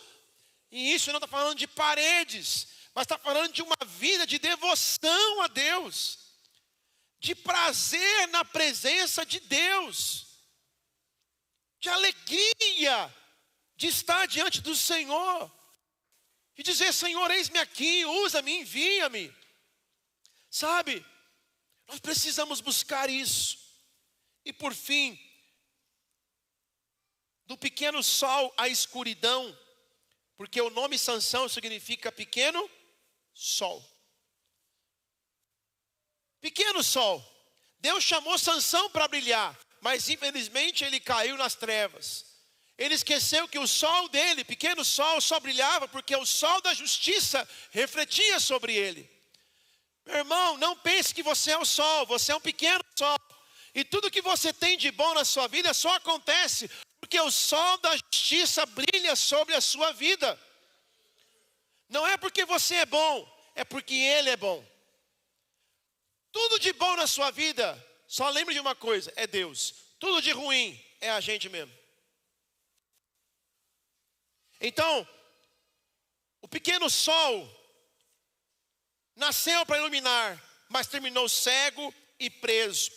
E isso não está falando de paredes, mas está falando de uma vida de devoção a Deus, de prazer na presença de Deus, de alegria de estar diante do Senhor, de dizer: Senhor, eis-me aqui, usa-me, envia-me. Sabe, nós precisamos buscar isso. E por fim, do pequeno sol à escuridão, porque o nome Sansão significa pequeno sol. Pequeno sol. Deus chamou Sansão para brilhar, mas infelizmente ele caiu nas trevas. Ele esqueceu que o sol dele, pequeno sol, só brilhava porque o sol da justiça refletia sobre ele. Meu irmão, não pense que você é o sol, você é um pequeno sol. E tudo que você tem de bom na sua vida só acontece porque o sol da justiça brilha sobre a sua vida. Não é porque você é bom, é porque Ele é bom. Tudo de bom na sua vida, só lembre de uma coisa: é Deus. Tudo de ruim é a gente mesmo. Então, o pequeno sol nasceu para iluminar, mas terminou cego e preso,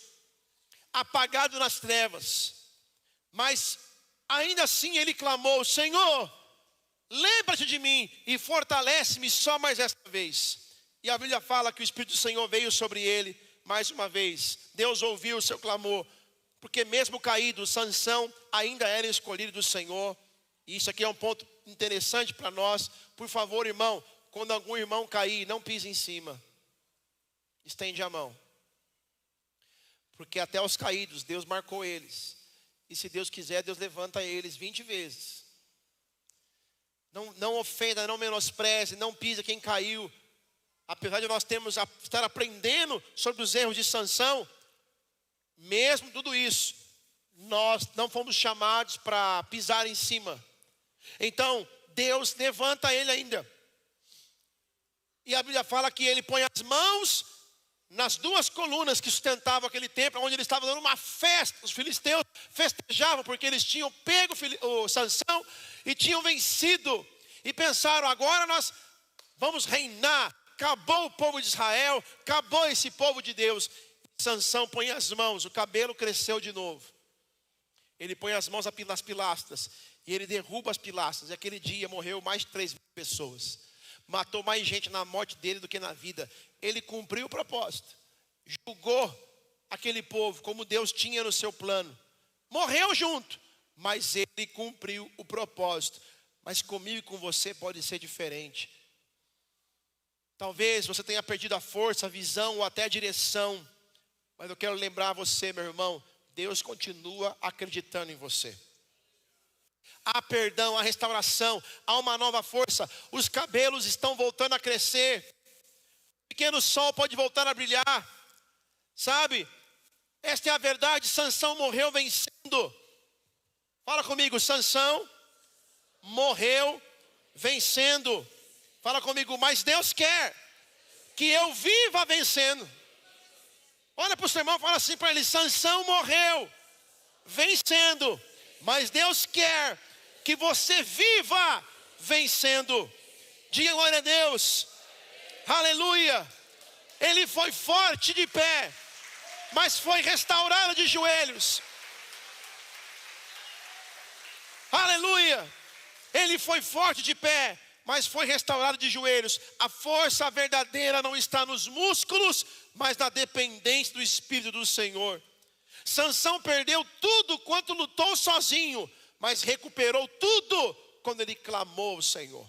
apagado nas trevas. Mas ainda assim ele clamou: Senhor, lembra-te de mim e fortalece-me só mais esta vez. E a Bíblia fala que o Espírito do Senhor veio sobre ele mais uma vez. Deus ouviu o seu clamor, porque mesmo caído, Sansão ainda era escolhido do Senhor. E isso aqui é um ponto interessante para nós. Por favor, irmão, quando algum irmão cair, não pise em cima. Estende a mão. Porque até os caídos, Deus marcou eles. E se Deus quiser, Deus levanta eles 20 vezes. Não ofenda, não menospreze, não pise quem caiu. Apesar de nós estar aprendendo sobre os erros de Sansão, mesmo tudo isso, nós não fomos chamados para pisar em cima. Então, Deus levanta ele ainda. E a Bíblia fala que ele põe as mãos nas duas colunas que sustentavam aquele templo, onde eles estavam dando uma festa. Os filisteus festejavam porque eles tinham pego o Sansão e tinham vencido. E pensaram, agora nós vamos reinar. Acabou o povo de Israel, acabou esse povo de Deus. Sansão põe as mãos, o cabelo cresceu de novo. Ele põe as mãos nas pilastras e ele derruba as pilastras. E aquele dia morreu mais de 3.000 pessoas. Matou mais gente na morte dele do que na vida. Ele cumpriu o propósito. Julgou aquele povo como Deus tinha no seu plano. Morreu junto, mas ele cumpriu o propósito. Mas comigo e com você pode ser diferente. Talvez você tenha perdido a força, a visão ou até a direção. Mas eu quero lembrar você, meu irmão, Deus continua acreditando em você. Há perdão, há restauração, há uma nova força. Os cabelos estão voltando a crescer. O pequeno sol pode voltar a brilhar. Sabe? Esta é a verdade. Sansão morreu vencendo. Fala comigo, Sansão morreu vencendo. Fala comigo, mas Deus quer que eu viva vencendo. Olha para o seu irmão e fala assim para ele, Sansão morreu vencendo, mas Deus quer que você viva vencendo. Diga glória a Deus. Aleluia. Ele foi forte de pé, mas foi restaurado de joelhos. Aleluia. Ele foi forte de pé, mas foi restaurado de joelhos. A força verdadeira não está nos músculos, mas na dependência do Espírito do Senhor. Sansão perdeu tudo quanto lutou sozinho, mas recuperou tudo quando ele clamou ao Senhor.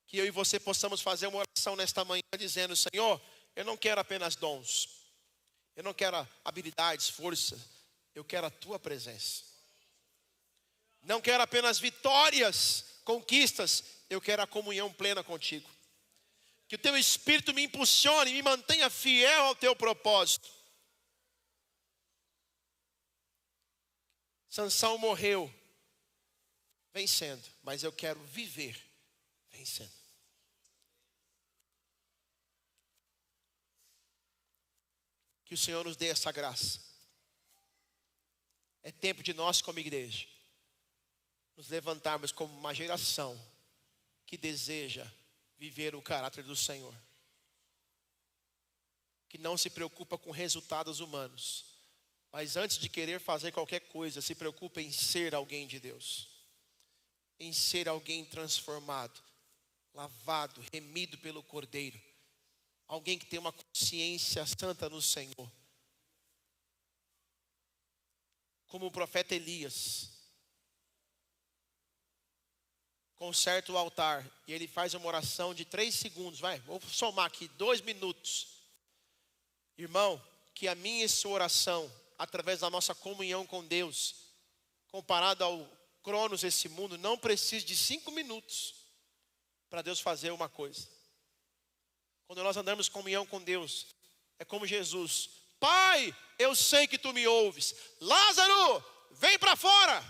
Que eu e você possamos fazer uma oração nesta manhã dizendo, Senhor, eu não quero apenas dons, eu não quero habilidades, força, eu quero a tua presença. Não quero apenas vitórias, conquistas, eu quero a comunhão plena contigo. Que o teu Espírito me impulsione, me mantenha fiel ao teu propósito. Sansão morreu vencendo, mas eu quero viver vencendo. Que o Senhor nos dê essa graça. É tempo de nós como igreja nos levantarmos como uma geração que deseja viver o caráter do Senhor, que não se preocupa com resultados humanos, mas antes de querer fazer qualquer coisa, se preocupa em ser alguém de Deus, em ser alguém transformado, lavado, remido pelo Cordeiro, alguém que tem uma consciência santa no Senhor, como o profeta Elias. Conserta o altar e ele faz uma oração de 3 segundos, vou somar aqui, 2 minutos. Irmão, que a minha e sua oração, através da nossa comunhão com Deus, comparado ao cronos desse mundo, não precisa de 5 minutos para Deus fazer uma coisa. Quando nós andamos em comunhão com Deus, é como Jesus, Pai, eu sei que tu me ouves, Lázaro, vem para fora.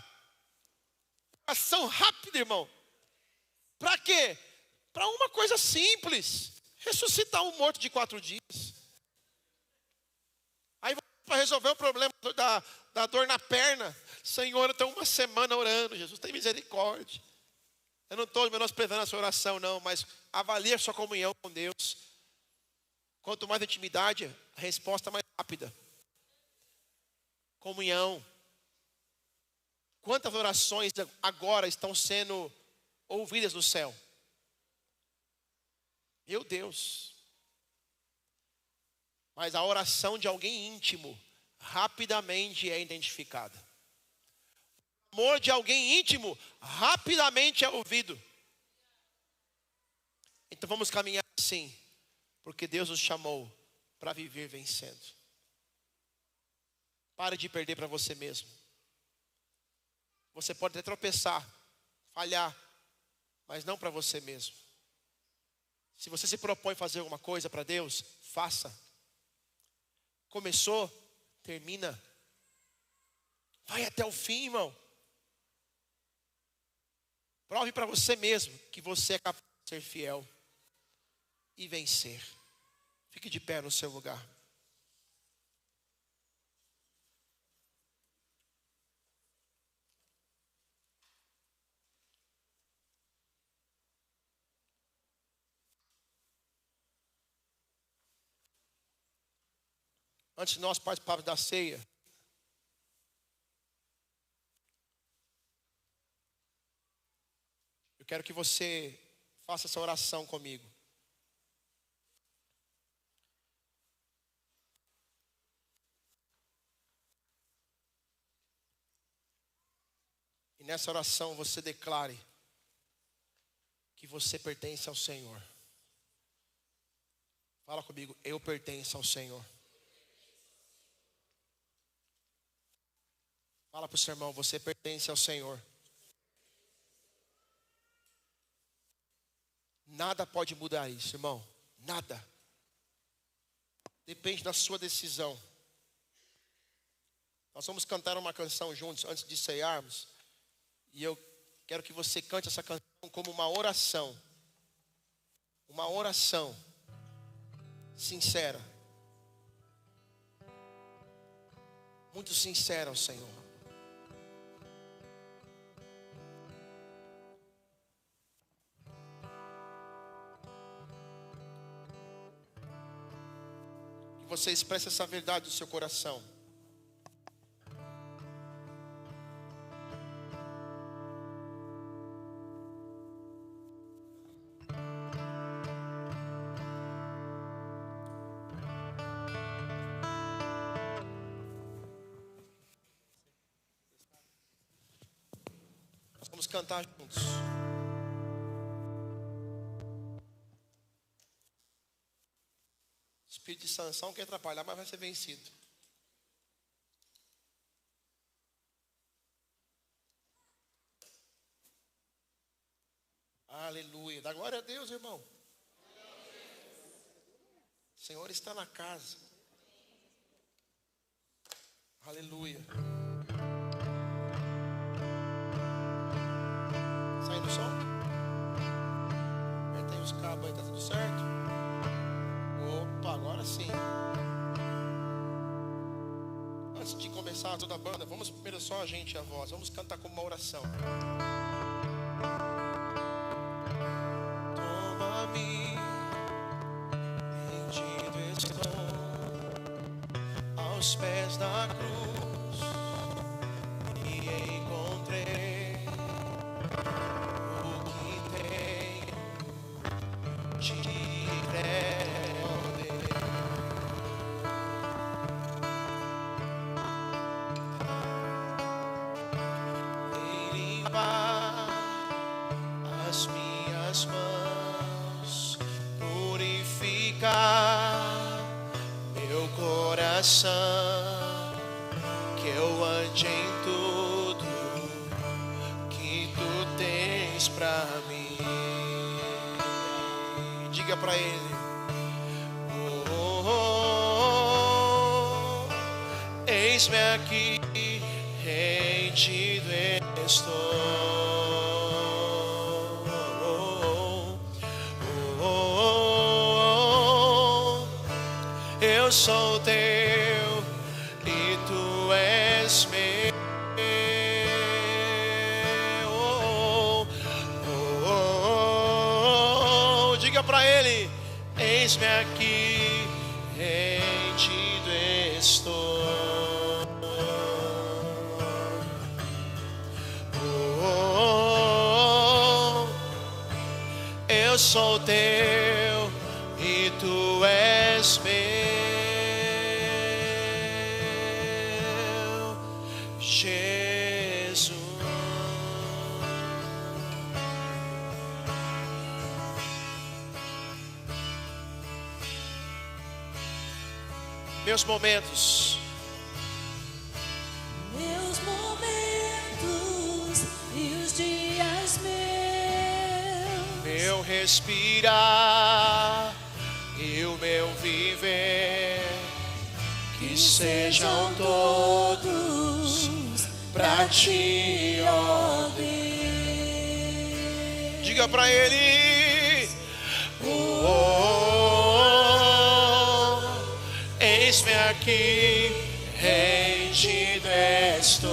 Ação rápida, irmão. Para quê? Para uma coisa simples, ressuscitar um morto de 4 dias. Aí para resolver o problema da dor na perna, Senhor, eu estou uma semana orando, Jesus tem misericórdia. Eu não estou menosprezando a sua oração não, mas avalie a sua comunhão com Deus. Quanto mais intimidade, a resposta mais rápida. Comunhão. Quantas orações agora estão sendo ouvidas no céu? Meu Deus. Mas a oração de alguém íntimo rapidamente é identificada. O amor de alguém íntimo rapidamente é ouvido. Então vamos caminhar assim, porque Deus nos chamou para viver vencendo. Pare de perder para você mesmo. Você pode até tropeçar, falhar, mas não para você mesmo. Se você se propõe a fazer alguma coisa para Deus, faça. Começou, termina. Vai até o fim, irmão. Prove para você mesmo que você é capaz de ser fiel e vencer. Fique de pé no seu lugar. Antes de nós participarmos da ceia, eu quero que você faça essa oração comigo. E nessa oração você declare que você pertence ao Senhor. Fala comigo, eu pertenço ao Senhor. Fala para o seu irmão, você pertence ao Senhor. Nada pode mudar isso, irmão. Nada. Depende da sua decisão. Nós vamos cantar uma canção juntos antes de ceiarmos. E eu quero que você cante essa canção como uma oração. Uma oração sincera. Muito sincera ao Senhor. Você expressa essa verdade do seu coração. Nós vamos cantar juntos. Espírito de sanção quer atrapalhar, mas vai ser vencido. Aleluia. Dá glória a Deus, irmão. O Senhor está na casa. Aleluia. Saindo o som? Apertei os cabos aí, tá tudo certo? Opa, agora sim. Antes de começar toda a banda, vamos primeiro só a gente e a voz. Vamos cantar como uma oração. Toma-me, rendido estou aos pés da cruz. Me encontrei o que tenho de as minhas mãos, purificar meu coração, que eu ande em tudo que tu tens pra mim. Diga pra ele. Eis-me aqui, rendido estou. Eu sou teu e tu és meu. Diga pra ele: eis-me aqui, rendido estou. Eu sou teu e tu és meu, Jesus. Meus momentos e os dias meus, meu respirar e o meu viver, que sejam todos pra ti, ó Deus. Diga para Ele. Eis-me aqui, rendido estou.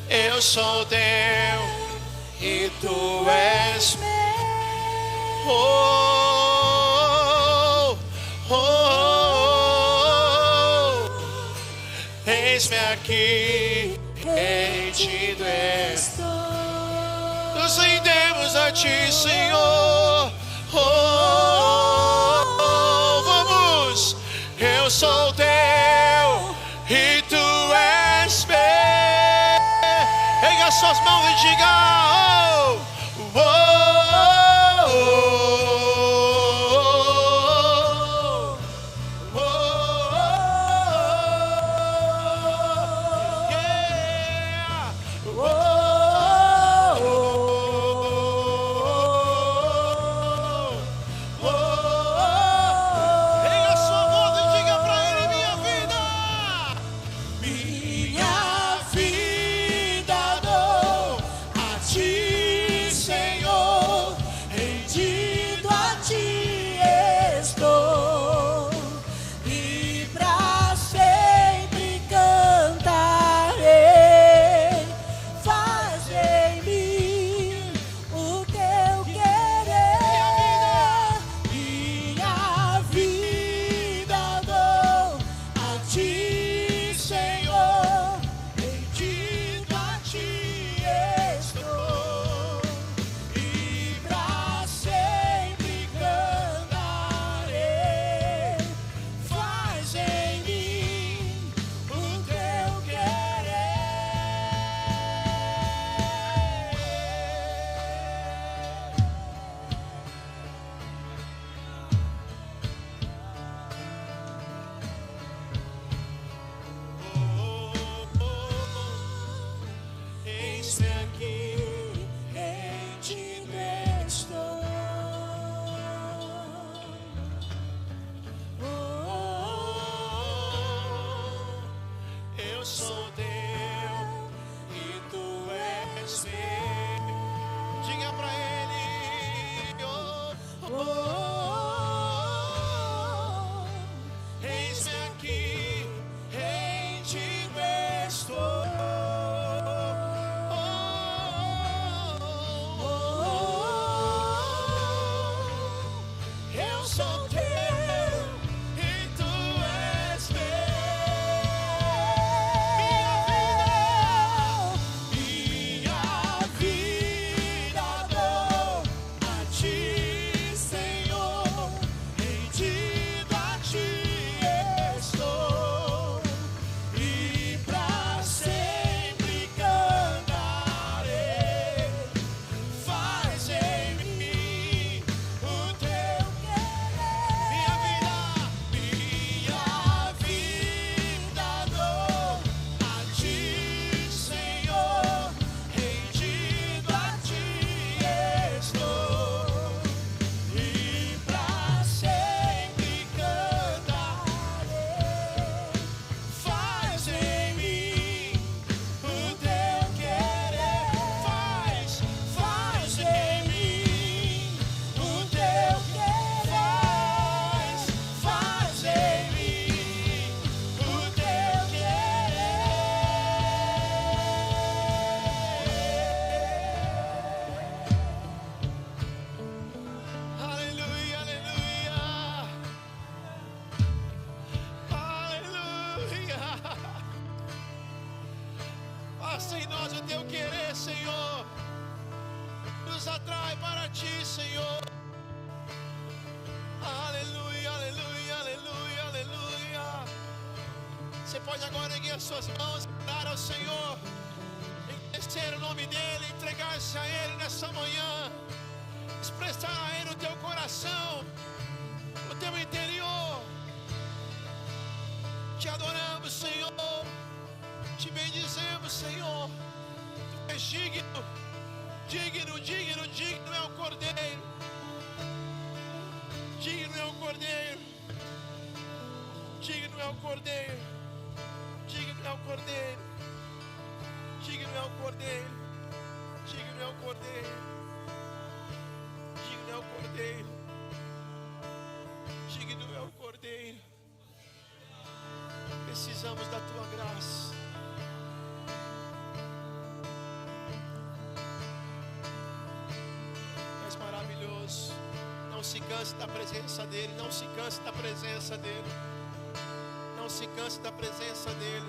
Eu sou teu e tu és meu. Eis-me aqui, rendido estou. Nos rendemos a ti, Senhor. Vamos. Eu sou teu e tu és meu. Erga suas mãos e diga. Faça em nós o teu querer, Senhor. Nos atrai para ti, Senhor. Aleluia, aleluia, aleluia, aleluia. Você pode agora erguer as suas mãos e orar ao Senhor, engrandecer o nome dEle, entregar-se a Ele nessa manhã, expressar a Ele o teu coração, o teu interior. Te adoramos, Senhor. Te bendizemos, Senhor. Tu és digno, digno, digno, digno é o Cordeiro. Digno é o Cordeiro. Digno é o Cordeiro. é o Cordeiro. Digno é o Cordeiro. Digno é o Cordeiro. Digno é o Cordeiro. Digno é o Cordeiro. Precisamos da tua graça. És maravilhoso. Não se canse da presença dele. Não se canse da presença dele. Não se canse da presença dele.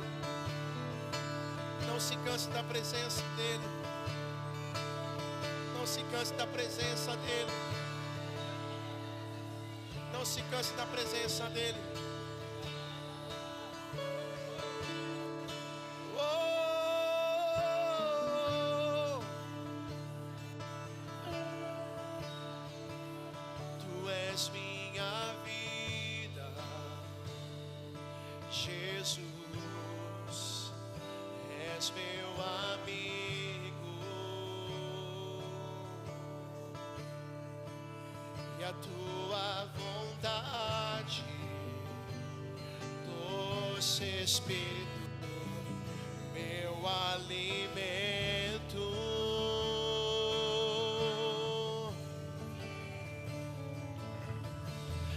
Não se canse da presença dele. Não se canse da presença dele. Não se canse da presença dele. Oh, tu és minha vida, Jesus, és meu amigo, e a tua vontade, doce Espírito, meu alimento.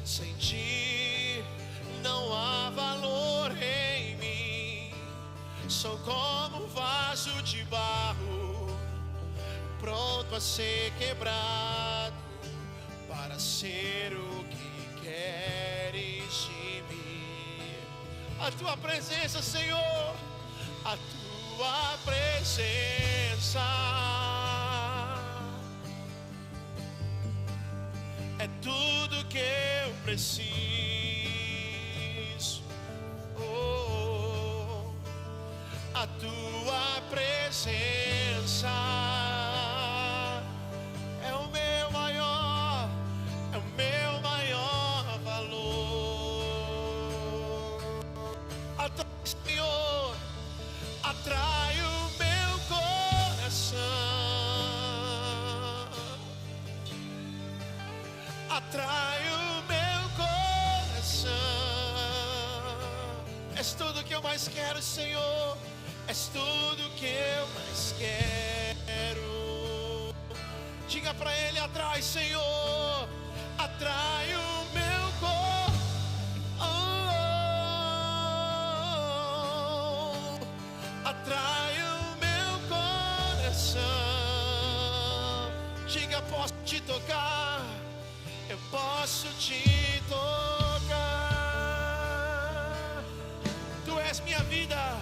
Sem ti não há valor em mim. Sou como um vaso de barro, pronto a ser quebrado, para ser o que queres de mim. A tua presença, Senhor, a tua presença é tudo que eu preciso. Oh, a tua presença é o meu maior valor. Atrai, Senhor, atrai o meu coração, atrai o meu coração. És tudo que eu mais quero, Senhor. És tudo que eu mais quero. Diga pra Ele: atrai, Senhor, atrai o meu coração. Atrai o meu coração. Diga: posso te tocar, eu posso te tocar. Tu és minha vida,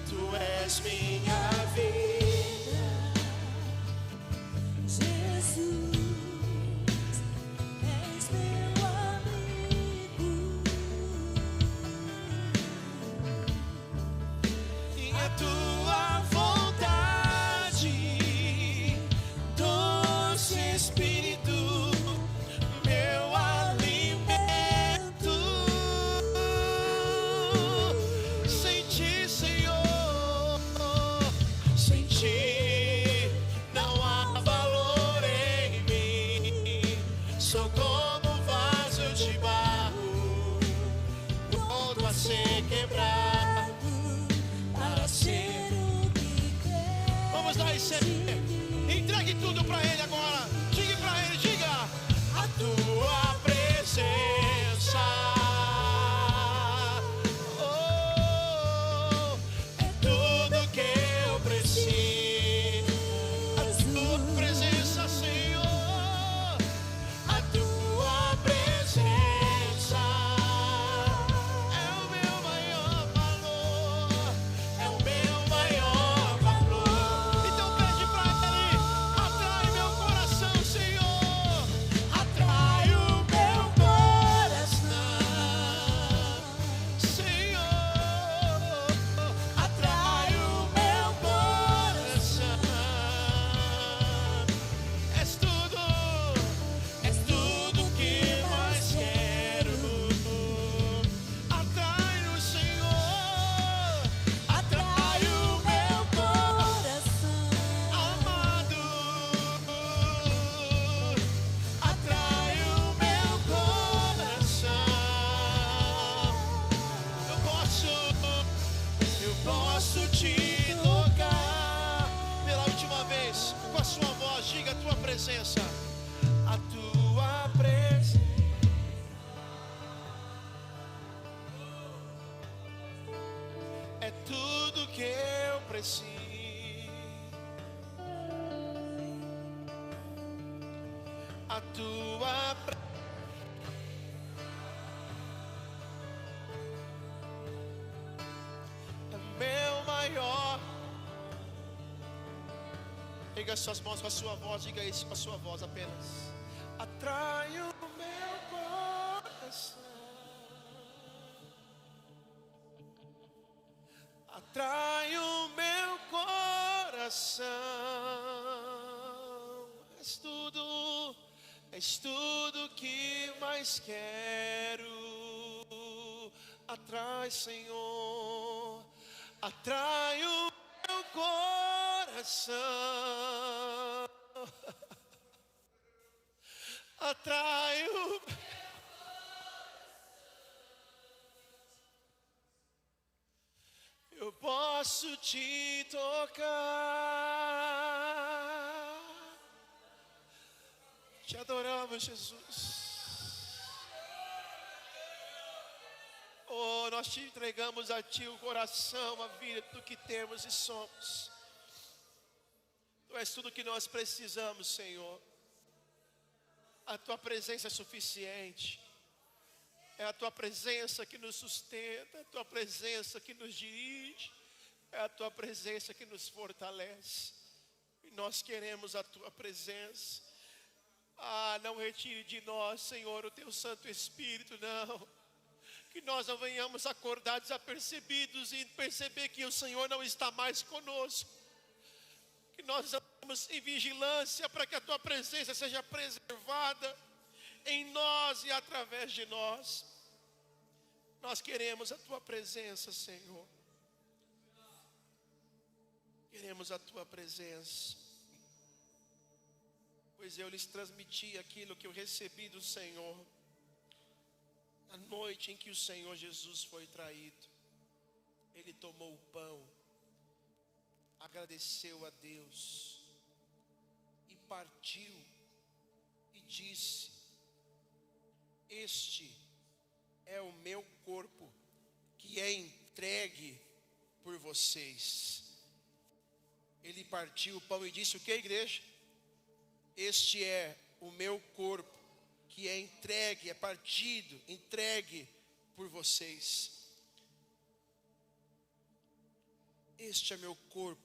tu és minha vida, Jesus, és meu amigo, e a tua vontade, doce Espírito, meu alimento. Sem ti, Senhor, sem ti não há valor em mim. Sou como um vaso de barro, pronto a ser quebrado, para ser o que quer. Vamos lá, ICB. Entregue tudo pra Ele agora. Diga pra Ele, diga: a tua presença, oh, é tudo que eu preciso. A tua presença, Senhor, a tua presença é o meu maior valor, é o meu maior valor. Então pede pra Ele: atrai meu a tua é meu maior. Pega as suas mãos com a sua voz, diga isso com a sua voz apenas. Atrai o meu coração, atrai o meu coração. És tudo que mais quero. Atrai, Senhor, atrai o meu coração. Atrai o eu posso te tocar. Te adoramos, Jesus. Oh, nós te entregamos a Ti o coração, a vida, tudo que temos e somos. Tu és tudo que nós precisamos, Senhor. A Tua presença é suficiente. É a Tua presença que nos sustenta, é a Tua presença que nos dirige, é a Tua presença que nos fortalece. E nós queremos a Tua presença. Não retire de nós, Senhor, o Teu Santo Espírito, não. Que nós não venhamos acordar desapercebidos e perceber que o Senhor não está mais conosco. Que nós estamos em vigilância para que a Tua presença seja preservada em nós e através de nós. Nós queremos a Tua presença, Senhor. Queremos a Tua presença. Pois eu lhes transmiti aquilo que eu recebi do Senhor. Na noite em que o Senhor Jesus foi traído, Ele tomou o pão, agradeceu a Deus e partiu e disse: este é o meu corpo que é entregue por vocês. Ele partiu o pão e disse o que, igreja? Este é o meu corpo que é entregue, é partido, entregue por vocês. Este é meu corpo.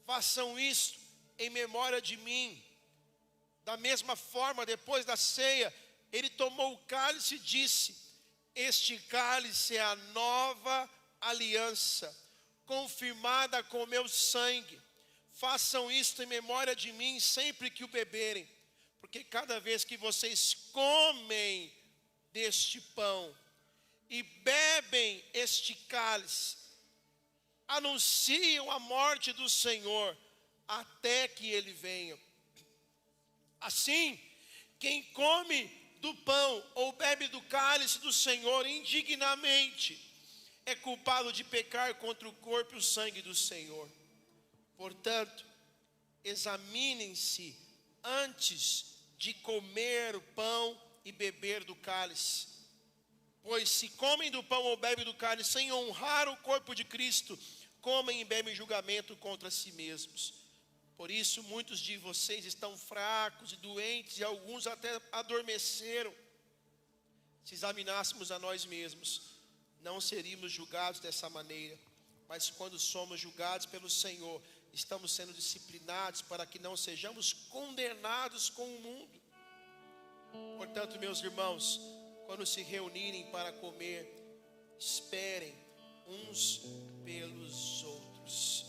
Façam isto em memória de mim. Da mesma forma, depois da ceia, Ele tomou o cálice e disse: este cálice é a nova aliança, confirmada com o meu sangue. Façam isto em memória de mim sempre que o beberem, porque cada vez que vocês comem deste pão e bebem este cálice, anunciam a morte do Senhor até que Ele venha. Assim, quem come do pão ou bebe do cálice do Senhor indignamente é culpado de pecar contra o corpo e o sangue do Senhor. Portanto, examinem-se antes de comer o pão e beber do cálice. Pois se comem do pão ou bebem do cálice sem honrar o corpo de Cristo, comem e bebem julgamento contra si mesmos. Por isso muitos de vocês estão fracos e doentes, e alguns até adormeceram. Se examinássemos a nós mesmos, não seríamos julgados dessa maneira. Mas quando somos julgados pelo Senhor, estamos sendo disciplinados para que não sejamos condenados com o mundo. Portanto, meus irmãos, quando se reunirem para comer, esperem uns pelos outros.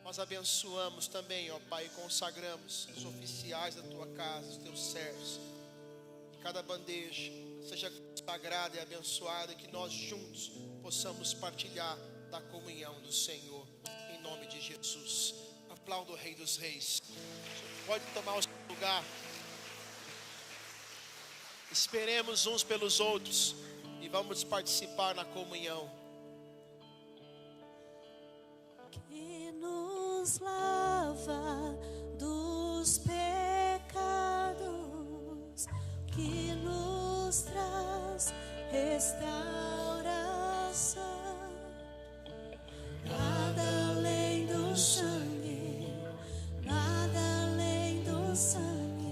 Nós abençoamos também, ó Pai, e consagramos os oficiais da Tua casa, os Teus servos. Que cada bandeja seja sagrada e abençoada, e que nós juntos possamos partilhar da comunhão do Senhor. Em nome de Jesus. Aplauda o Rei dos Reis. Pode tomar o seu lugar. Esperemos uns pelos outros e vamos participar na comunhão. Que nos lava dos pecados, que nos traz restauração. Nada além do sangue, nada além do sangue.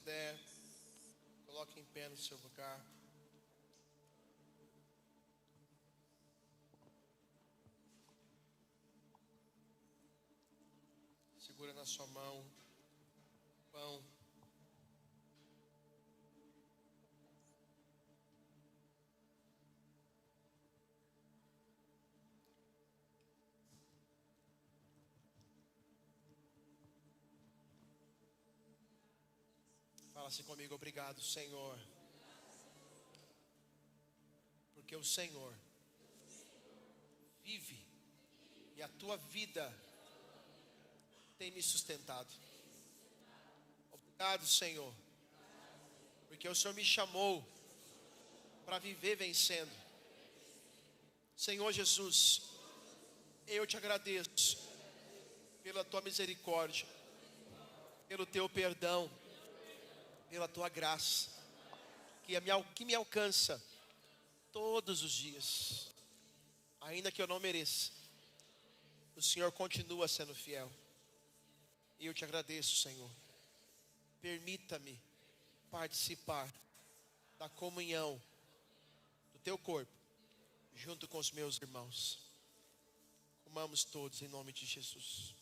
puder, coloque em pé no seu lugar. Segura na sua mão pão. Fala assim comigo: obrigado, Senhor, porque o Senhor vive e a tua vida tem me sustentado. Obrigado, Senhor, porque o Senhor me chamou para viver vencendo. Senhor Jesus, eu te agradeço pela tua misericórdia, pelo teu perdão, pela tua graça, que me alcança todos os dias, ainda que eu não mereça. O Senhor continua sendo fiel, e eu te agradeço, Senhor. Permita-me participar da comunhão do teu corpo, junto com os meus irmãos. Comamos todos em nome de Jesus.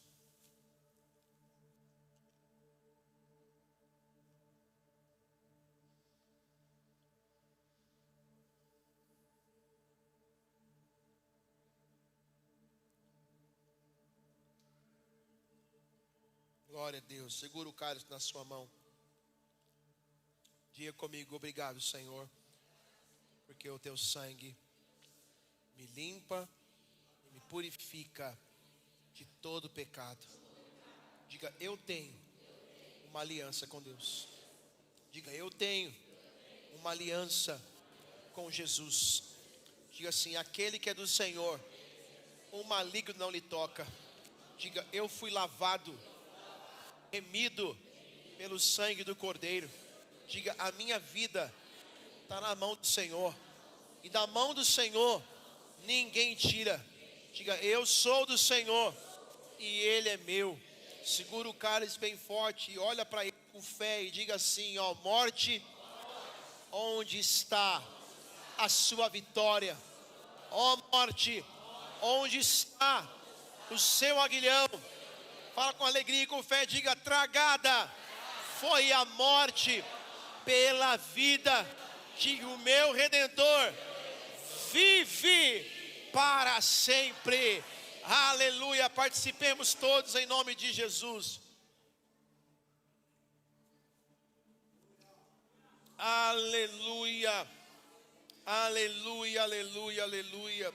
Glória a Deus. Segura o cálice na sua mão. Diga comigo: obrigado, Senhor, porque o teu sangue me limpa e me purifica de todo pecado. Diga: eu tenho uma aliança com Deus. Diga: eu tenho uma aliança com Jesus. Diga assim: aquele que é do Senhor, o maligno não lhe toca. Diga: eu fui lavado, remido pelo sangue do Cordeiro. Diga: a minha vida está na mão do Senhor, e da mão do Senhor ninguém tira. Diga: eu sou do Senhor e Ele é meu. Segura o cálice bem forte e olha para Ele com fé e diga assim: ó morte, onde está a sua vitória? Ó morte, onde está o seu aguilhão? Fala com alegria e com fé, diga: tragada foi a morte pela vida. Diga: o meu Redentor vive para sempre. Aleluia. Participemos todos em nome de Jesus. Aleluia. Aleluia, aleluia, aleluia.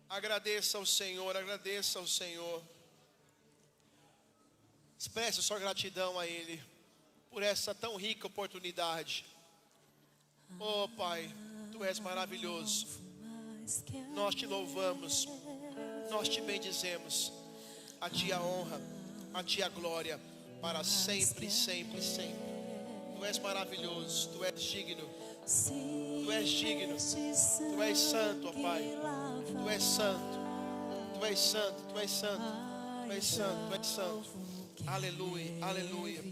Agradeça ao Senhor, agradeça ao Senhor. Expresse a sua gratidão a Ele por essa tão rica oportunidade. Oh Pai, Tu és maravilhoso. Nós Te louvamos, nós Te bendizemos. A Ti a honra, a Ti a glória, para sempre, sempre, sempre. Tu és maravilhoso, Tu és digno. Tu és digno. Tu és santo, ó Pai. Tu és santo. Tu és santo, Tu és santo. Tu és santo, Tu és santo. Aleluia, aleluia.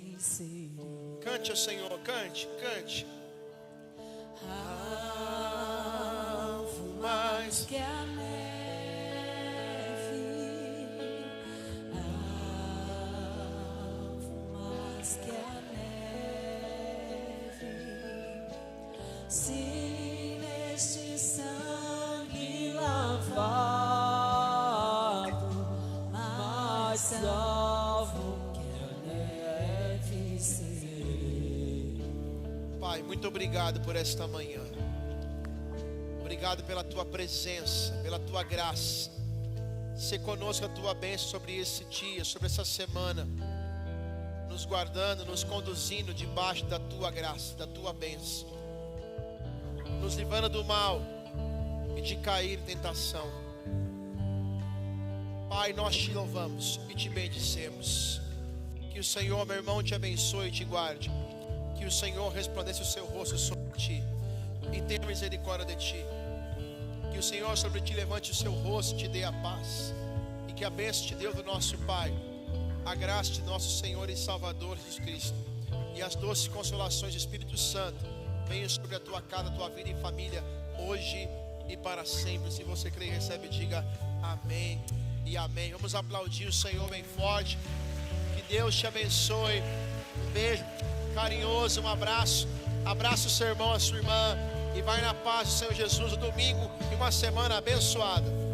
Cante ao Senhor, cante, cante. Amo mais que a neve, amo mais que a neve. Se neste sangue lavado, mais salvo que a neve serei. Pai, muito obrigado por esta manhã. Obrigado pela Tua presença, pela Tua graça. Se conosco a Tua bênção sobre esse dia, sobre essa semana, nos guardando, nos conduzindo debaixo da Tua graça, da Tua bênção, nos livrando do mal e de cair em tentação. Pai, nós Te louvamos e Te bendizemos. Que o Senhor, meu irmão, Te abençoe e Te guarde. Que o Senhor resplandeça o seu rosto sobre Ti e tenha misericórdia de Ti. Que o Senhor sobre Ti levante o seu rosto e Te dê a paz. E que a bênção de Deus do nosso Pai, a graça de nosso Senhor e Salvador Jesus Cristo, e as doces consolações do Espírito Santo venham sobre a tua casa, a tua vida e família, hoje e para sempre. Se você crê e recebe, diga amém e amém. Vamos aplaudir o Senhor bem forte. Que Deus te abençoe. Um beijo carinhoso, um abraço. Abraça o seu irmão, a sua irmã, e vai na paz do Senhor Jesus. O domingo e uma semana abençoada.